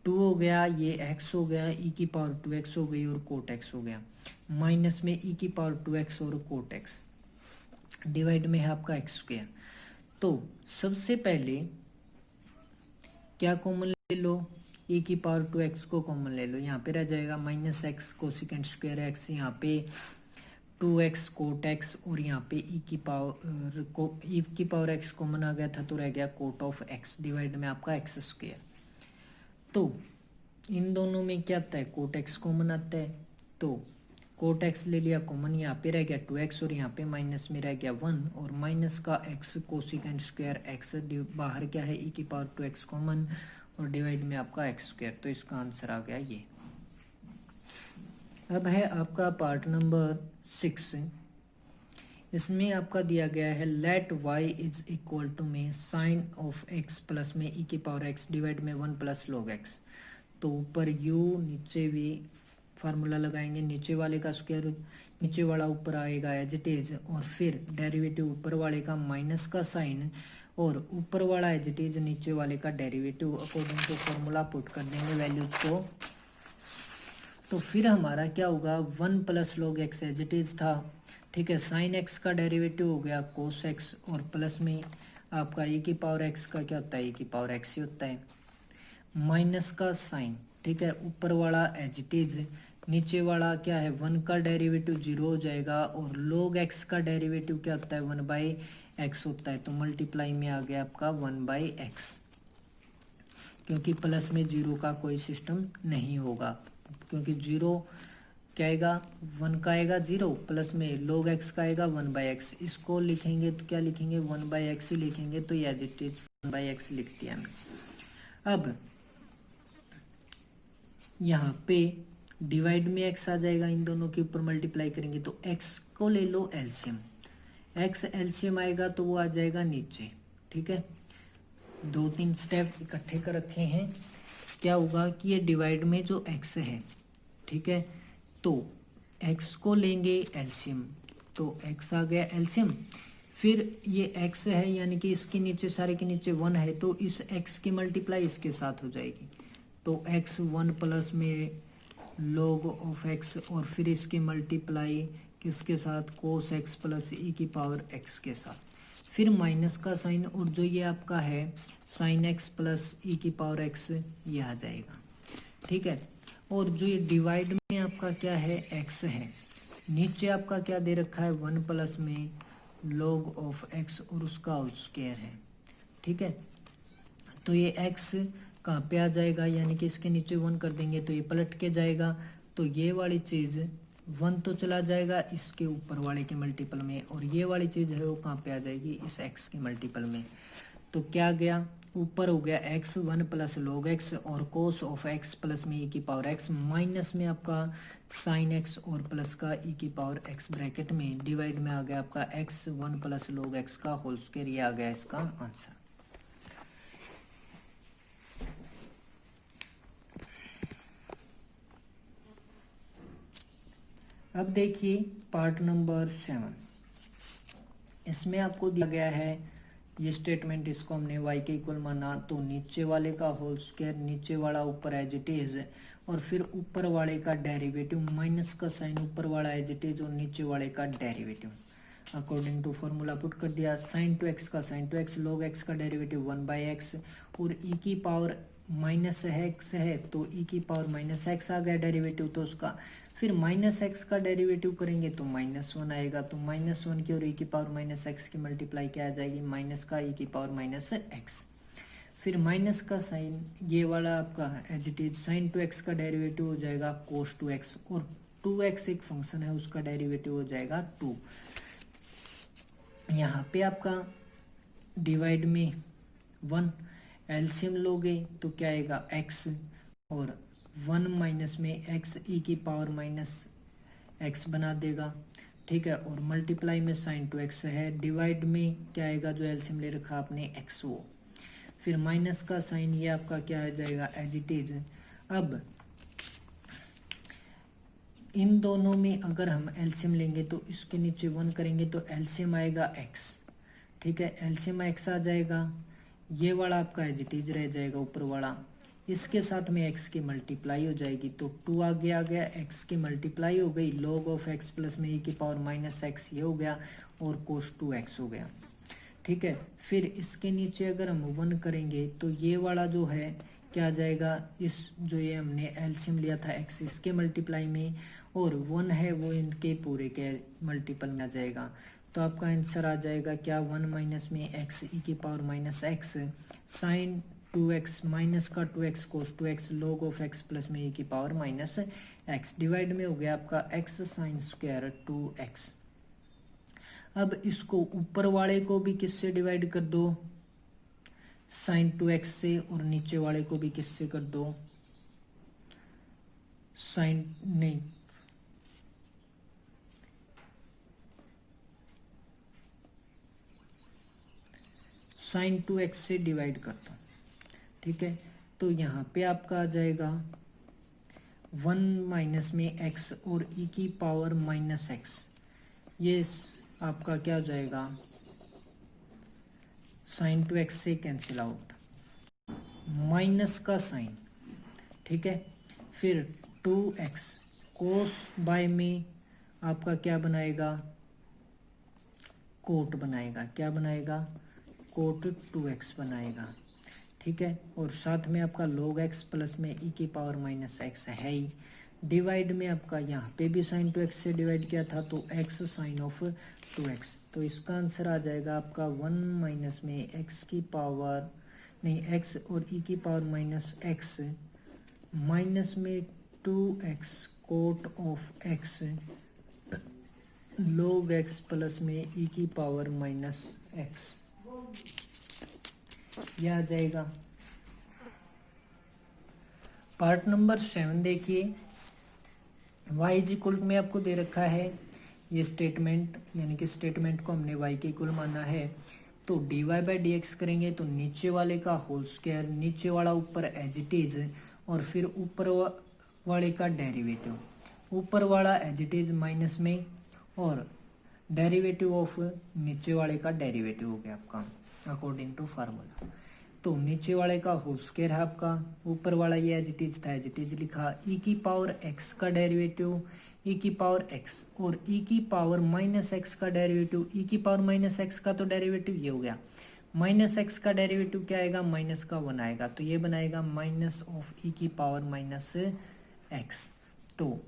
2 हो गया, ये x हो गया, e की पावर 2x हो गई और कोट x हो गया, माइनस में e की पावर 2x और कोट x, डिवाइड में है आपका x स्क्वायर। तो सबसे पहले क्या कॉमन ले लो, e की पावर 2x को कॉमन ले लो, यहाँ पे रह जाएगा minus x cosecant square x, यहाँ पे 2x कोट x, और यहाँ पे e की पावर x कॉमन आ गया था तो रह गया कोट ऑफ x, डिवाइड में आपका x स्क्वायर। तो इन दोनों में क्या आता है, कोट x कॉमन आता है, तो कोट x ले लिया कॉमन, यहाँ पे रह गया 2x और यहाँ पे माइनस में रह गया 1, और माइनस का x कोसिकेंट स्क्वायर x, बाहर क्या है e की पावर 2x कॉमन और डिवाइड में आपका x स्क्वायर, तो इसका आंसर आ गया ये। अब है आपका पार्ट नंबर 6, इसमें आपका दिया गया है let y is equal to में साइन ऑफ x प्लस में e की पावर x डिवाइड में 1 प्लस log x। तो ऊपर u नीचे v, फार्मूला लगाएंगे, नीचे वाले का स्क्वायर नीचे वाला ऊपर आएगा एज इट इज, और फिर डेरिवेटिव ऊपर वाले का माइनस का साइन और ऊपर वाला एज इट इज नीचे वाले का derivative according to formula put कर देंगे वैल्यूज को। तो फिर हमारा क्या होगा, 1 plus log x as it is था, ठीक है। साइन एक्स का डेरिवेटिव हो गया कोस एक्स, और प्लस में आपका e की पावर एक्स का क्या होता है, e की पावर एक्स ही होता है, माइनस का साइन, ठीक है। ऊपर वाला एज इट इज, नीचे वाला क्या है, 1 का डेरिवेटिव 0 हो जाएगा, और log x का डेरिवेटिव क्या होता है, 1/x होता है। तो मल्टीप्लाई में आ गया आपका 1/x, क्योंकि प्लस में 0 का कोई सिस्टम नहीं होगा, क्योंकि 0 क्या आएगा, 1 का आएगा 0, प्लस में log x का आएगा 1/x। इसको लिखेंगे तो क्या लिखेंगे, 1/x ही लिखेंगे, तो एज इट इज 1/x लिख दिया हमने। अब यहाँ पे डिवाइड में x आ जाएगा, इन दोनों के ऊपर मल्टीप्लाई करेंगे तो x को ले लो एलसीएम, x एलसीएम आएगा तो वो आ जाएगा नीचे, ठीक है। 2-3 स्टेप इकट्ठे कर रखे हैं। क्या होगा कि ये डिवाइड में जो x है, ठीक है, तो x को लेंगे एलसीएम, तो x आ गया एलसीएम। फिर ये x है, यानी कि इसके नीचे सारे के नीचे 1 है, तो इस x की मल्टीप्लाई इसके साथ हो जाएगी, तो x 1 प्लस में log ऑफ x, और फिर इसकी मल्टीप्लाई किसके साथ, कोस x प्लस e की पावर x के साथ, फिर माइनस का साइन, और जो ये आपका है साइन x प्लस e की पावर x, ये आ जाएगा, ठीक है। और जो ये डिवाइड में आपका क्या है, x है, नीचे आपका क्या दे रखा है, 1 प्लस में log ऑफ x और उसका होल स्क्वायर है, ठीक है। तो ये x कहाँ पे आ जाएगा, यानी कि इसके नीचे 1 कर देंगे तो ये पलट के जाएगा, तो ये वाली चीज़ 1 तो चला जाएगा इसके ऊपर वाले के मल्टीपल में, और ये वाली चीज़ है वो कहाँ पे आ जाएगी, इस x के मल्टीपल में। तो क्या गया, ऊपर हो गया x 1 प्लस log x और कोस ऑफ x प्लस में e की पावर x, माइनस में आपका साइन x और प्लस का e की पावर x, ब्रैकेट में डिवाइड में आ गया आपका x 1 प्लस log x का होल स्क्वायर, ये आ गया इसका आंसर। अब देखिए पार्ट नंबर 7, इसमें आपको दिया गया है ये स्टेटमेंट, इसको हमने y के इक्वल माना, तो नीचे वाले का होल स्क्वायर, नीचे वाला ऊपर एज इट इज, और फिर ऊपर वाले का डेरिवेटिव, माइनस का साइन, ऊपर वाला एज इट इज और नीचे वाले का derivative according to formula put कर दिया। साइन टू एक्स का sine two x, log x का डेरिवेटिव 1/x, और e की पावर माइनस x है तो e की पावर माइनस x आ गया डेरिवेटिव, तो उसका फिर माइनस x का डेरिवेटिव करेंगे तो -1 आएगा, तो -1 की और e की पावर माइनस x की मल्टीप्लाई क्या आ जाएगी, माइनस का e की पावर माइनस x, फिर माइनस का साइन, ये वाला आपका as it is sine two x का डेरिवेटिव हो जाएगा कोस टू एक्स, और 2x एक फंक्शन है उसका डेरिवेटिव हो जाएगा 2। यहाँ पे आपका डिवाइड में 1, एलसीएम लोगे तो क्या आएगा x, और 1 माइनस में x e की पावर माइनस x बना देगा, ठीक है। और मल्टीप्लाई में साइन टू एक्स है, डिवाइड में क्या आएगा, जो एलसीएम ले रखा आपने x वो, फिर माइनस का साइन, ये आपका क्या आ जाएगा एज इट इज। अब इन दोनों में अगर हम एलसीएम लेंगे तो इसके नीचे 1 करेंगे तो एलसीएम आएगा x, ठीक है, एलसीएम x आ जाएगा, ये वाला आपका एज इट इज रह जाएगा ऊपर वाला, इसके साथ में x की मल्टीप्लाई हो जाएगी, तो 2 आगे आ गया, x की मल्टीप्लाई हो गई, log ऑफ x प्लस में e की पावर माइनस x ये हो गया, और cos 2x हो गया, ठीक है। फिर इसके नीचे अगर हम 1 करेंगे तो ये वाला जो है क्या आ जाएगा, इस जो ये हमने एलसीएम लिया था x इसके मल्टीप्लाई में, और 1 है वो इनके पूरे के मल्टीपल में आ जाएगा, तो आपका आंसर आ जाएगा क्या, 1 माइनस में x e की power minus x sine 2x minus का 2x cos 2x log of x plus में e की पावर माइनस x, डिवाइड में हो गया आपका x साइन स्क्वायर 2x। अब इसको ऊपर वाले को भी किससे डिवाइड कर दो, साइन 2x से, और नीचे वाले को भी किससे कर दो, साइन नहीं साइन 2x से डिवाइड कर दो, ठीक है। तो यहाँ पे आपका आ जाएगा 1 माइनस में x और e की पावर माइनस x, ये आपका क्या हो जाएगा, साइन टू x से कैंसिल आउट, माइनस का साइन, ठीक है। फिर 2x कोस बाय में आपका क्या बनाएगा, कोट बनाएगा, क्या बनाएगा, कोट 2x बनाएगा, ठीक है। और साथ में आपका log x प्लस में e की पावर माइनस x है ही, डिवाइड में आपका यहाँ पे भी साइन 2x से डिवाइड किया था तो x साइन ऑफ 2x, तो इसका आंसर आ जाएगा आपका 1 माइनस में x की पावर नहीं x और e की पावर माइनस x माइनस में 2x cot of x log x plus में e की पावर माइनस x, यह आ जाएगा। पार्ट नंबर 7 देखिए, y इज इक्वल में आपको दे रखा है ये स्टेटमेंट, यानी कि स्टेटमेंट को हमने y के इक्वल माना है, तो dy बाई डी एक्स करेंगे तो नीचे वाले का होल स्क्वायर, नीचे वाला ऊपर एज इट इज, और फिर ऊपर वाले का डेरिवेटिव, ऊपर वाला एज इट इज माइनस में, और डेरिवेटिव ऑफ नीचे वाले का डेरिवेटिव हो गया आपका अकॉर्डिंग टू फार्मूला। तो नीचे वाले का होल स्क्वायर है आपका, ऊपर वाला ये एज इट इज था, एज इट इज लिखा, e की पावर x का डेरिवेटिव e की पावर x, और e की पावर माइनस एक्स का डेरिवेटिव, e की पावर माइनस एक्स का तो डेरिवेटिव ये हो गया, माइनस एक्स का डेरिवेटिव क्या आएगा, माइनस का 1 आएगा, तो ये बनाएगा माइनस ऑफ e की पावर माइनस एक्स, तो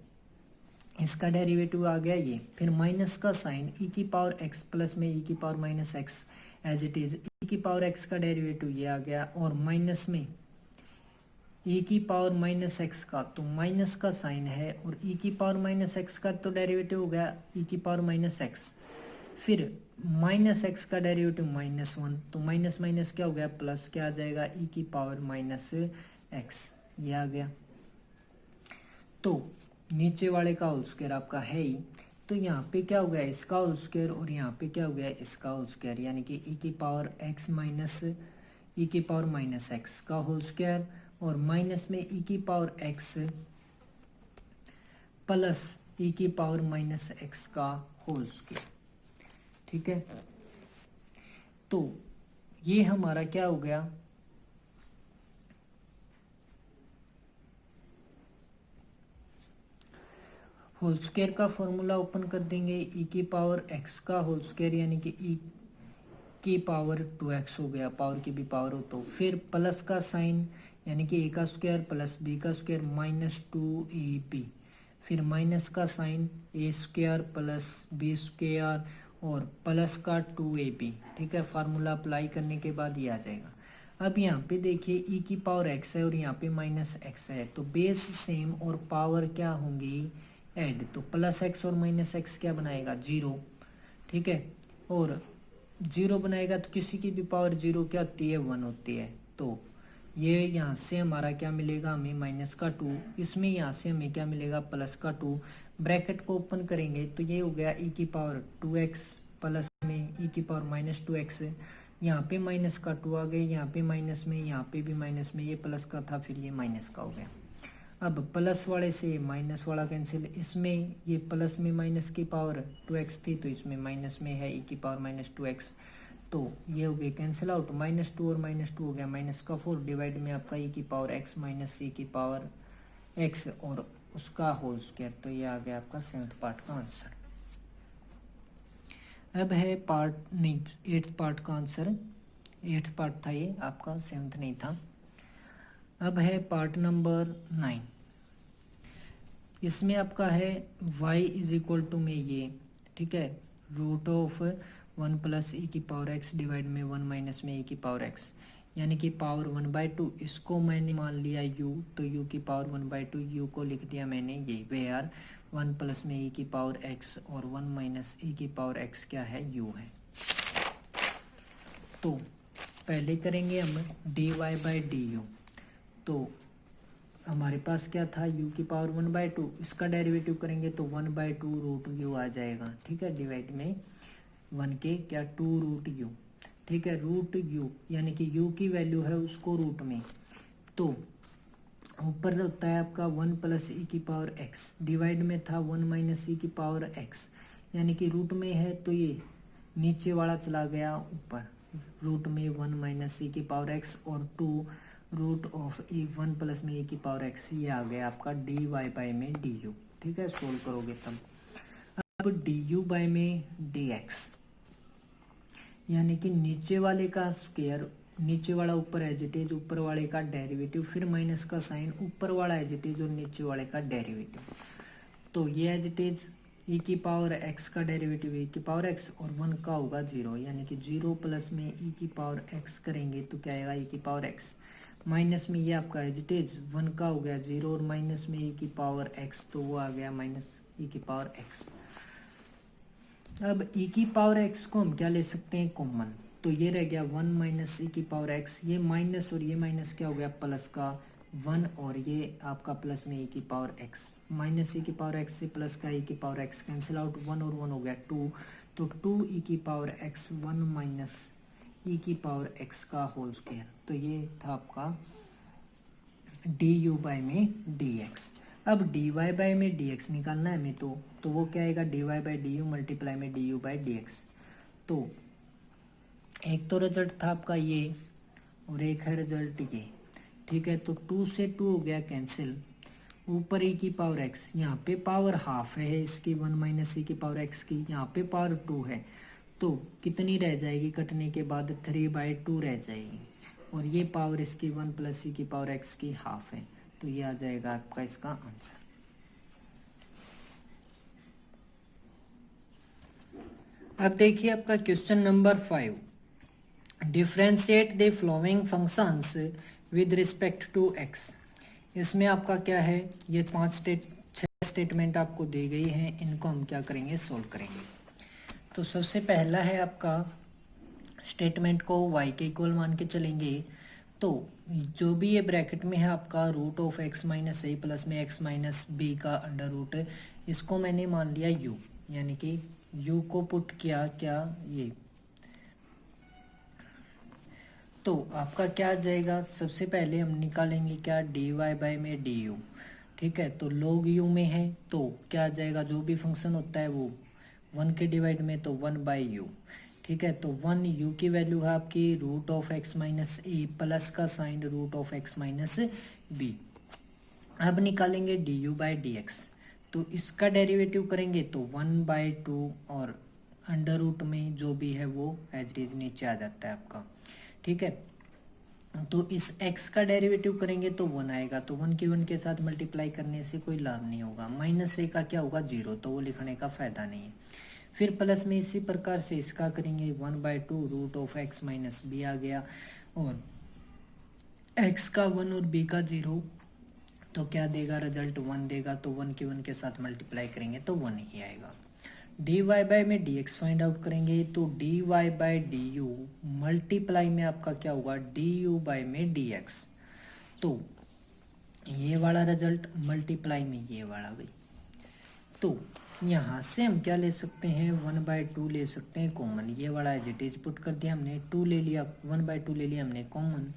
इसका डेरिवेटिव आ गया ये। फिर माइनस का साइन e की पावर x प्लस में e की power minus x as it is, e की पावर x का डेरिवेटिव ये आ गया, और माइनस में e की पावर माइनस एक्स का, तो माइनस का साइन है, और e की पावर माइनस एक्स का तो डेरिवेटिव हो गया e की पावर माइनस एक्स, फिर माइनस एक्स का डेरिवेटिव माइनस 1, तो माइनस माइनस क्या हो गया, प्लस क्या आ जाएगा, e की पावर माइनस एक्स, ये आ गया। तो नीचे वाले का होल स्क्वायर आपका है ही, तो यहाँ पे क्या हो गया, इसका होल स्क्वायर, और यहाँ पे क्या हो गया, इसका होल स्क्वायर, यानी कि e की पावर x माइनस e की पावर माइनस एक्स का होल स्क्वायर, और माइनस में e की पावर x प्लस e की पावर माइनस एक्स का होल स्क्वायर, ठीक है। तो ये हमारा क्या हो गया, होल स्क्वायर का फॉर्मूला ओपन कर देंगे, e की पावर x का होल स्क्वायर, यानी कि e की पावर 2x हो गया, पावर की भी पावर हो तो, फिर प्लस का साइन, यानी कि a का स्क्वायर प्लस b का स्क्वायर माइनस 2ab, फिर माइनस का sine a square plus b square और प्लस का 2ab, ठीक है। फार्मूला अप्लाई करने के बाद ये आ जाएगा। अब यहाँ पे देखिए e की पावर x है और यहाँ पे माइनस x है, तो बेस सेम और पावर क्या होंगी, ऐड, तो प्लस एक्स और माइनस एक्स क्या बनाएगा, 0, ठीक है। और 0 बनाएगा तो किसी की भी पावर 0 क्या होती है, 1 होती है, तो ये यहाँ से हमारा क्या मिलेगा, हमें माइनस का 2, इसमें यहाँ से हमें क्या मिलेगा, प्लस का 2, ब्रैकेट को ओपन करेंगे तो ये हो गया e की पावर 2x प्लस में e की पावर माइनस 2x, यहाँ पे माइनस का 2 आ गए, यहाँ पे माइनस में, यहाँ पे भी माइनस में, ये प्लस का था फिर ये माइनस का हो गया। अब प्लस वाले से माइनस वाला कैंसिल, इसमें ये प्लस में माइनस की पावर 2x थी तो इसमें माइनस में है e की पावर माइनस 2x, तो ये हो गया कैंसिल आउट, माइनस 2 और माइनस 2 हो गया माइनस का 4, डिवाइड में आपका e की पावर x माइनस c की पावर x और उसका होल स्क्वायर, तो ये आ गया आपका 7th पार्ट का आंसर। अब है पार्ट नहीं 8th पार्ट का आंसर, 8th पार्ट था ये आपका, 7th नहीं था। अब है पार्ट नंबर 9, इसमें आपका है y इज इक्वल टू में ये, ठीक है, रूट ऑफ 1 प्लस e की पावर x डिवाइड में 1 माइनस में e की पावर x, यानी कि पावर 1/2, इसको मैंने मान लिया u, तो u की पावर 1/2, u को लिख दिया मैंने ये, वेयर 1 प्लस में e की पावर x और 1 माइनस e की पावर x क्या है, u है। तो पहले करेंगे हम dy बाई डी यू, तो हमारे पास क्या था, u की पावर 1/2, इसका डेरिवेटिव करेंगे तो 1/2 रूट यू आ जाएगा, ठीक है, डिवाइड में 1 के क्या 2 रूट यू, ठीक है, रूट यू यानी कि u की वैल्यू है उसको रूट में तो ऊपर होता है आपका 1 प्लस ई की पावर एक्स, डिवाइड में था 1 माइनस ई की पावर एक्स, यानी कि रूट में है तो ये नीचे वाला चला गया ऊपर, रूट में 1 माइनस ई की पावर एक्स और 2 रूट ऑफ ई 1 प्लस में ई की पावर एक्स, ये आ गया आपका डी वाई बाई में डी यू। ठीक है, सोल्व करोगे तब। अब डी यू बाई में डी एक्स, यानी कि नीचे वाले का स्क्वायर, नीचे वाला ऊपर एज इट इज, ऊपर वाले का डेरिवेटिव, फिर माइनस का साइन, ऊपर वाला एज इट इज और नीचे वाले का डेरिवेटिव। तो ये एज इट इज ई की पावर एक्स का डेरिवेटिव ई की पावर एक्स और 1 का होगा 0, यानी कि 0 प्लस में ई की पावर एक्स करेंगे तो क्या आएगा ई की पावर एक्स, माइनस में ये आपका एज इट इज 1 का हो गया 0 और माइनस में ई की पावर एक्स, तो वो आ गया माइनस ई की पावर एक्स। अब ई की पावर एक्स को हम क्या ले सकते हैं कॉमन, तो ये रह गया 1 माइनस ई की पावर एक्स, ये माइनस और ये माइनस क्या हो गया प्लस का 1 और ये आपका प्लस में ई की पावर एक्स, माइनस ई की पावर एक्स से प्लस का ई की पावर एक्स कैंसिल आउट, 1 और 1 हो गया 2, तो 2 ई की पावर एक्स 1 माइनस ई की पावर एक्स का होल स्क्वायर। तो ये था आपका डी यू बाई में डी एक्स। अब डी वाई बाई में डी एक्स निकालना है हमें, तो वो क्या आएगा D Y by D you multiply में D you by D x. तो एक तो रिजल्ट था आपका ये और एक है रिजल्ट ये। ठीक है, तो 2 से 2 हो गया कैंसिल, ऊपर ई की पावर एक्स, यहाँ पे पावर हाफ है इसकी 1 माइनस ई की पावर एक्स की, यहाँ पे पावर 2 है, तो कितनी रह जाएगी कटने के बाद 3/2 रह जाएगी, और ये पावर इसकी 1 प्लस ई की पावर एक्स की हाफ है, तो ये आ जाएगा आपका इसका आंसर। अब देखिए आपका question number 5, differentiate the following functions with respect to x. इसमें आपका क्या है, ये 6 स्टेटमेंट आपको दी गई हैं, इनको हम क्या करेंगे सोल्व करेंगे। तो सबसे पहला है आपका स्टेटमेंट को y के इक्वल मान के चलेंगे, तो जो भी ये ब्रैकेट में है आपका root of x minus A plus में एक्स माइनस बी का अंडर रूट, इसको मैंने मान लिया u, यानी कि u को पुट किया क्या ये, तो आपका क्या आ जाएगा, सबसे पहले हम निकालेंगे क्या डी वाई बाई में डी यू। ठीक है, तो log u में है तो क्या आ जाएगा, जो भी फंक्शन होता है वो 1 के डिवाइड में तो 1 बाई यू। ठीक है, तो 1 u की वैल्यू है आपकी root of x minus A plus का sine root of x minus B. अब निकालेंगे D you by D x, तो इसका डेरिवेटिव करेंगे तो 1/2 और अंडर रूट में जो भी है वो एज इट इज नीचे आ जाता है आपका। ठीक है, तो इस x का डेरिवेटिव करेंगे तो 1 आएगा, तो 1 की 1 के साथ मल्टीप्लाई करने से कोई लाभ नहीं होगा, माइनस ए का क्या होगा 0, तो वो लिखने का फायदा नहीं है। फिर प्लस में इसी प्रकार से इसका करेंगे 1/2 root of x minus B आ गया, और x का 1 और b का 0, तो क्या देगा रिजल्ट 1 देगा, तो 1 की 1 के साथ मल्टीप्लाई करेंगे तो 1 ही आएगा। डी वाई बाई में डी एक्स फाइंड आउट करेंगे, तो D Y by D you multiply में आपका क्या होगा डी यू बाई में डी एक्स, तो ये वाला रिजल्ट मल्टीप्लाई में ये वाला भाई, तो यहाँ से हम क्या ले सकते हैं 1/2 ले सकते हैं कॉमन, ये वाला एज इट इज पुट कर दिया हमने, 2 ले लिया 1/2 ले लिया हमने कॉमन,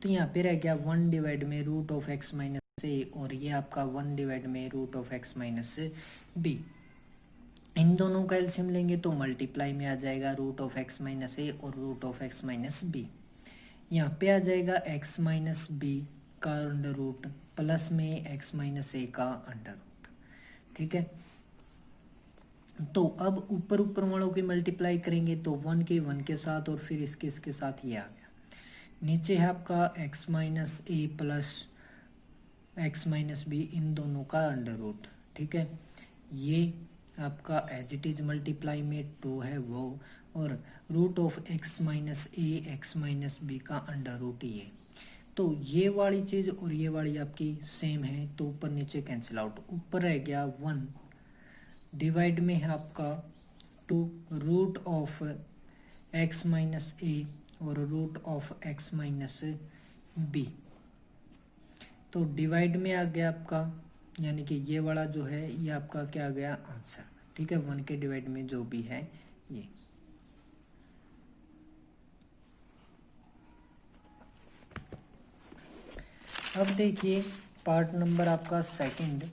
तो यहाँ पे रह गया 1 डिवाइड में रूट ऑफ एक्स माइनस ए और ये आपका 1 डिवाइड में root of x minus B. इन दोनों का एलसीएम लेंगे तो मल्टीप्लाई में आ जाएगा रूट ऑफ एक्स माइनस ए और root of x minus B. यहाँ पे आ जाएगा एक्स माइनस बी का अंडर रूट प्लस में एक्स माइनस ए का अंडर रूट। ठीक है, तो अब ऊपर ऊपर वालों की मल्टीप्लाई करेंगे तो 1 के 1 के साथ और फिर इसके साथ ये आ गया, नीचे है आपका एक्स माइनस ए प्लस एक्स माइनस बी, इन दोनों का अंडर रूट। ठीक है, ये आपका एज इट इज मल्टीप्लाई में 2 है वो, और root of x minus A x minus B का अंडर रूट ये, तो ये वाली चीज़ और ये वाली आपकी सेम है, तो ऊपर नीचे कैंसिल आउट, ऊपर रह गया 1 डिवाइड में है आपका 2 रूट ऑफ एक्स माइनस ए और root of x minus b, तो डिवाइड में आ गया आपका, यानी कि ये वाला जो है ये आपका क्या आ गया आंसर। ठीक है, 1 के डिवाइड में जो भी है ये। अब देखिए पार्ट नंबर आपका सेकंड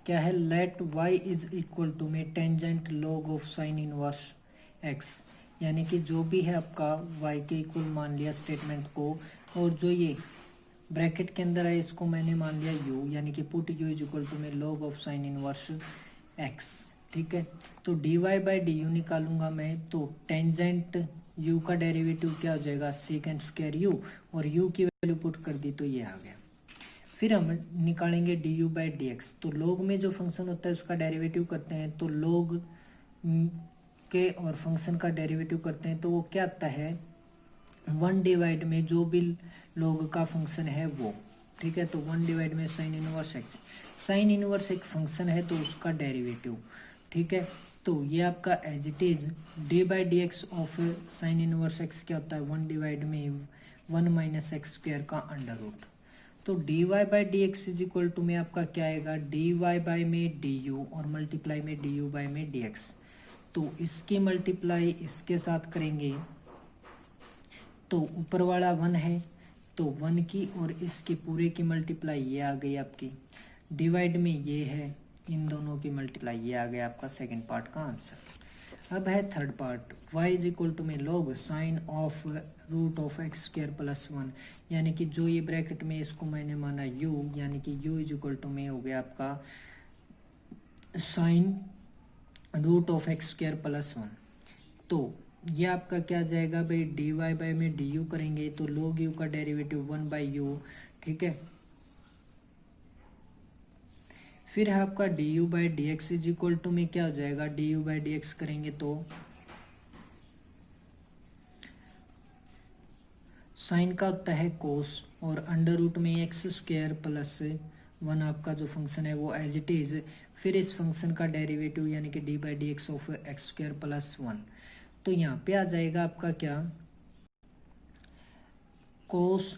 क्या है, let y is equal to में tangent log of sine inverse x, यानी कि जो भी है आपका y के इक्वल मान लिया स्टेटमेंट को, और जो ये ब्रैकेट के अंदर है इसको मैंने मान लिया u, यानी कि put u is equal to में log of sine inverse x। ठीक है, तो dy बाई डी यू निकालूंगा मैं, तो टेंजेंट u का डेरिवेटिव क्या हो जाएगा सेकेंड स्क्वायर u, और u की वैल्यू पुट कर दी तो ये आ गया। फिर हम निकालेंगे D you by D x, तो लोग में जो फंक्शन होता है उसका डेरिवेटिव करते हैं, तो लोग के और फंक्शन का डेरिवेटिव करते हैं तो वो क्या आता है 1 में जो भी लोग का फंक्शन है वो। ठीक है, तो 1 में sine inverse x, sine inverse एक फंक्शन है तो उसका डेरिवेटिव। ठीक है, तो ये आपका as it is d by D x of sine inverse x क्या होता है 1 में 1 माइनस एक्स स्क्वायर का अंडर रूट। तो D Y by D x is equal to में आपका क्या आएगा डी वाई बाई में डी यू और मल्टीप्लाई में डी यू बाई में डी एक्स। तो इसकी मल्टीप्लाई इसके साथ करेंगे तो ऊपर वाला 1 है तो 1 की और इसकी पूरे की मल्टीप्लाई ये आ गई आपकी, डिवाइड में ये है, इन दोनों की मल्टीप्लाई ये आ गया आपका सेकंड पार्ट का आंसर। अब है third part, y is equal to में log sine of root of x square plus 1, यानी कि जो ये ब्रैकेट में इसको मैंने माना u, यानी कि u इज इक्वल टू में हो गया आपका sine root of x square plus 1। तो ये आपका क्या जाएगा भाई डी वाई बाई में डी यू करेंगे तो log u का डेरिवेटिव 1 बाई यू। ठीक है, फिर है आपका D you by D x is equal to में क्या हो जाएगा d you by D x करेंगे तो साइन का होता है कोस और अंडर रूट में एक्स स्क्वायर प्लस 1 आपका जो फंक्शन है वो एज इट इज, फिर इस फंक्शन का डेरिवेटिव यानी कि D by D x of x square plus 1। तो यहाँ पे आ जाएगा आपका क्या कोस,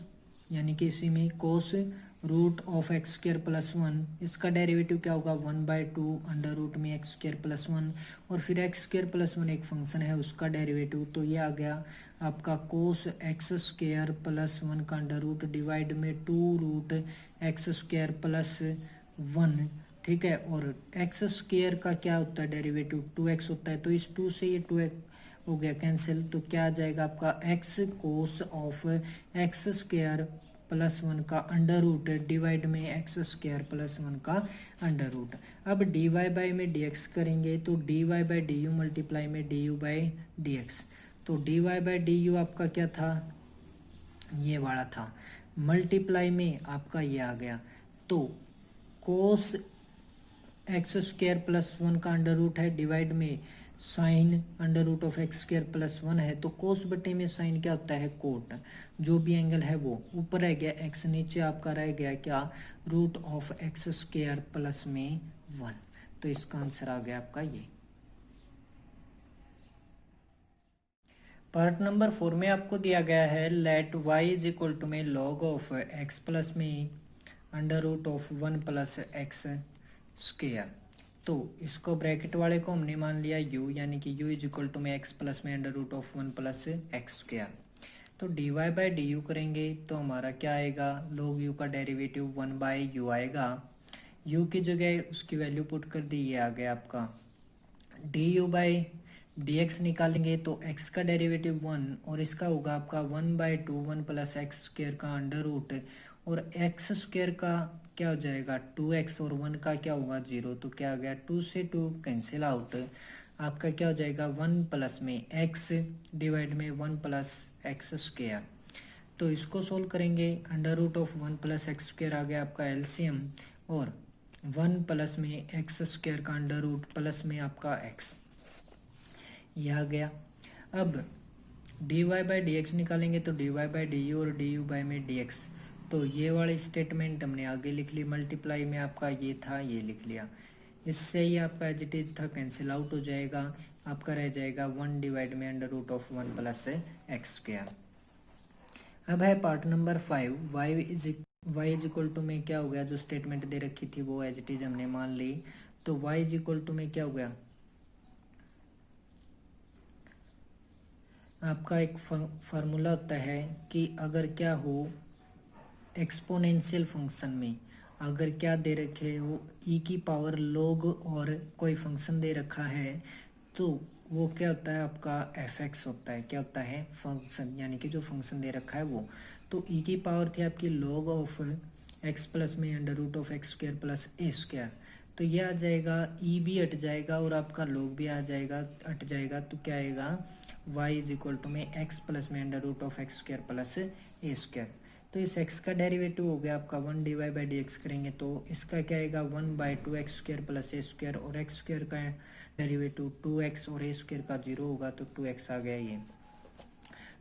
यानी कि इसी में cos root of x square plus 1, इसका डेरिवेटिव क्या होगा 1/2 अंडर रूट में एक्स स्क्र प्लस 1, और फिर एक्स स्क्र प्लस 1 एक फंक्शन है उसका डेरिवेटिव, तो ये आ गया आपका कोस एक्स स्क्र प्लस 1 का अंडर रूट डिवाइड में 2 रूट एक्स स्क्र प्लस 1। ठीक है, और एक्स स्क्र का क्या होता है डेरिवेटिव 2x होता है, तो इस 2 से ये 2 हो गया कैंसिल, तो क्या आ जाएगा आपका X cos of x square plus 1 का अंडर रूट डिवाइड में एक्स स्क्वायर प्लस 1 का अंडर रूट। अब डी वाई बाई में डी एक्स करेंगे तो D Y by D you multiply में D you by D x, तो D Y by D U आपका क्या था ये वाला था, मल्टीप्लाई में आपका ये आ गया, तो कोस एक्स स्क्वायर प्लस 1 का अंडर रूट है डिवाइड में sine under root of x square plus 1 है, तो कोस बटे में साइन क्या होता है कोट, जो भी एंगल है वो ऊपर रह गया एक्स, नीचे आपका रह गया क्या root of x square plus में 1। तो इसका आंसर आ गया आपका ये। पार्ट नंबर 4 में आपको दिया गया है let y is equal to में लॉग ऑफ एक्स प्लस में under root of 1 plus x square. तो इसको ब्रैकेट वाले को हमने मान लिया u, यानी कि u इज इक्वल टू में एक्स प्लस में under root of 1 plus x square. तो D Y by D you करेंगे तो हमारा क्या आएगा log u का डेरिवेटिव 1 बाई यू आएगा, u की जगह उसकी वैल्यू पुट कर दी, ये आ गया आपका D you by D x निकालेंगे तो x का डेरिवेटिव 1 और इसका होगा आपका 1/2 1 प्लस एक्स स्क्वायर का अंडर रूट, और एक्स स्क्वायर का क्या हो जाएगा 2x और 1 का क्या होगा 0, तो क्या आ गया 2 से 2 कैंसिल आउट, आपका क्या हो जाएगा 1 प्लस में x डिवाइड में 1 प्लस एक्स स्क्वायर। तो इसको सोल्व करेंगे under root of 1 plus x square आ गया आपका एलसीएम, और 1 प्लस में एक्स स्क्वायर का अंडर रूट प्लस में आपका x, ये आ गया। अब D Y by D x निकालेंगे तो D Y by D you और डी यू बाई में डी एक्स, तो ये वाली स्टेटमेंट हमने आगे लिख ली, मल्टीप्लाई में आपका ये था ये लिख लिया, इससे ही आपका एज इट इज था कैंसिल आउट हो जाएगा, आपका रह जाएगा 1 डिवाइड में under root of 1 plus x square. अब है part number 5, y is equal to में क्या हो गया जो स्टेटमेंट दे रखी थी वो एज इट इज हमने मान ली, तो वाई इज इक्वल टू में क्या हो गया आपका एक फार्मूला होता है कि अगर क्या हो एक्सपोनेंशियल फंक्शन में अगर क्या दे रखे हो ई की पावर log और कोई फंक्शन दे रखा है तो वो क्या होता है आपका एफ एक्स होता है। क्या होता है फंक्शन, यानी कि जो फंक्शन दे रखा है वो। तो ई की पावर थी आपकी log ऑफ एक्स प्लस में under root of x square plus a square. तो ये आ जाएगा, ई भी हट जाएगा और आपका log भी आ जाएगा, हट जाएगा। तो क्या आएगा y इज इक्वल टू में एक्स प्लस में under root of x square plus a square. तो इस x का डेरिवेटिव हो गया आपका 1 डिवाइड बाई डी एक्स करेंगे तो इसका क्या आएगा 1/2 x square plus a square, और एक्स स्क्वायर का डेरिवेटिव 2x और ए स्क्वायर का 0 होगा तो 2x आ गया। ये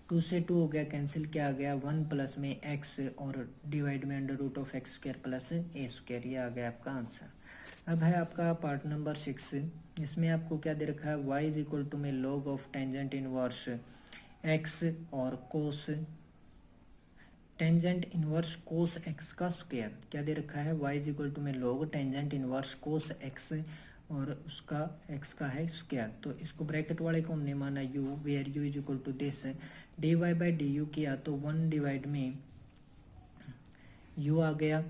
2 से 2 हो गया कैंसिल, क्या आ गया 1 प्लस में x और डिवाइड में under root of x square plus a square. ये आ गया आपका आंसर। अब है आपका पार्ट नंबर 6। इसमें आपको क्या दे रखा है y इज इक्वल टू में log of tangent inverse x और कोस टेंजेंट इनवर्स कोस x का स्क्वायर। क्या दे रखा है y इज इक्वल टू में log टेंजेंट इनवर्स कोस x और उसका x का है स्क्वायर। तो इसको ब्रैकेट वाले को हमने माना u, where u is equal to this d Y by D u किया तो 1 डिवाइड में u आ गया,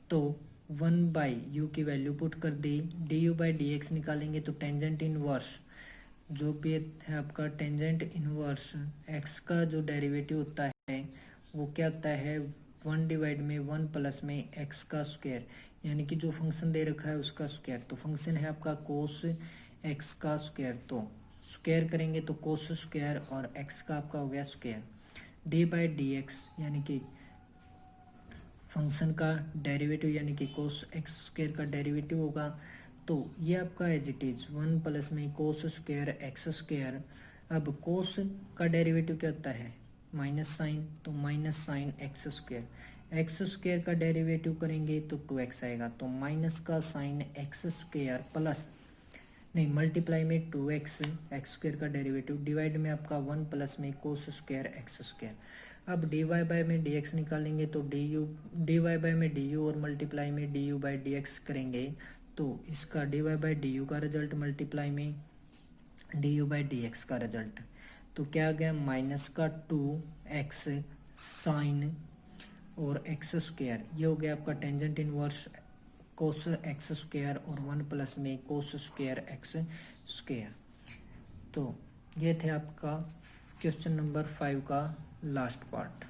तो 1 बाई यू की वैल्यू पुट कर दी, d you by D x निकालेंगे तो टेंजेंट इनवर्स जो भी है आपका टेंजेंट इनवर्स x का जो डेरिवेटिव होता है वो क्या होता है 1 डिवाइड में 1 प्लस में x का स्क्वायर, यानी कि जो फंक्शन दे रखा है उसका स्क्वायर। तो फंक्शन है आपका कोस x का स्क्वायर, तो स्क्वायर करेंगे तो कोस स्क्वायर और x का आपका हो गया square. D by D x यानी कि फंक्शन का डेरिवेटिव यानी कि कोस एक्स स्क्वायर का डेरिवेटिव होगा। तो ये आपका एज इट इज 1 प्लस में कोस स्क्वायर एक्स स्क्वायर। अब कोस का डेरिवेटिव क्या होता है माइनस साइन, तो minus sine x square. X square का डेरिवेटिव करेंगे तो 2x आएगा, तो माइनस का साइन एक्स स्क्वायर प्लस नहीं मल्टीप्लाई में 2x एक्स स्क्वायर का डेरिवेटिव डिवाइड में आपका 1 प्लस में कोस स्क्वायर एक्स स्क्वायर। अब डी वाई बाई में डी एक्स निकालेंगे तो डी वाई बाई में डी यू और मल्टीप्लाई में D you by D x करेंगे तो इसका D Y by D u का रिजल्ट मल्टीप्लाई में D you by D x का रिजल्ट। तो क्या आ गया माइनस का 2x साइन और एक्स स्क्वायर। ये हो गया आपका tangent inverse cos x square और 1 प्लस में कोस स्क्वायर एक्स स्क्वायर। तो ये थे आपका क्वेश्चन नंबर 5 का लास्ट पार्ट।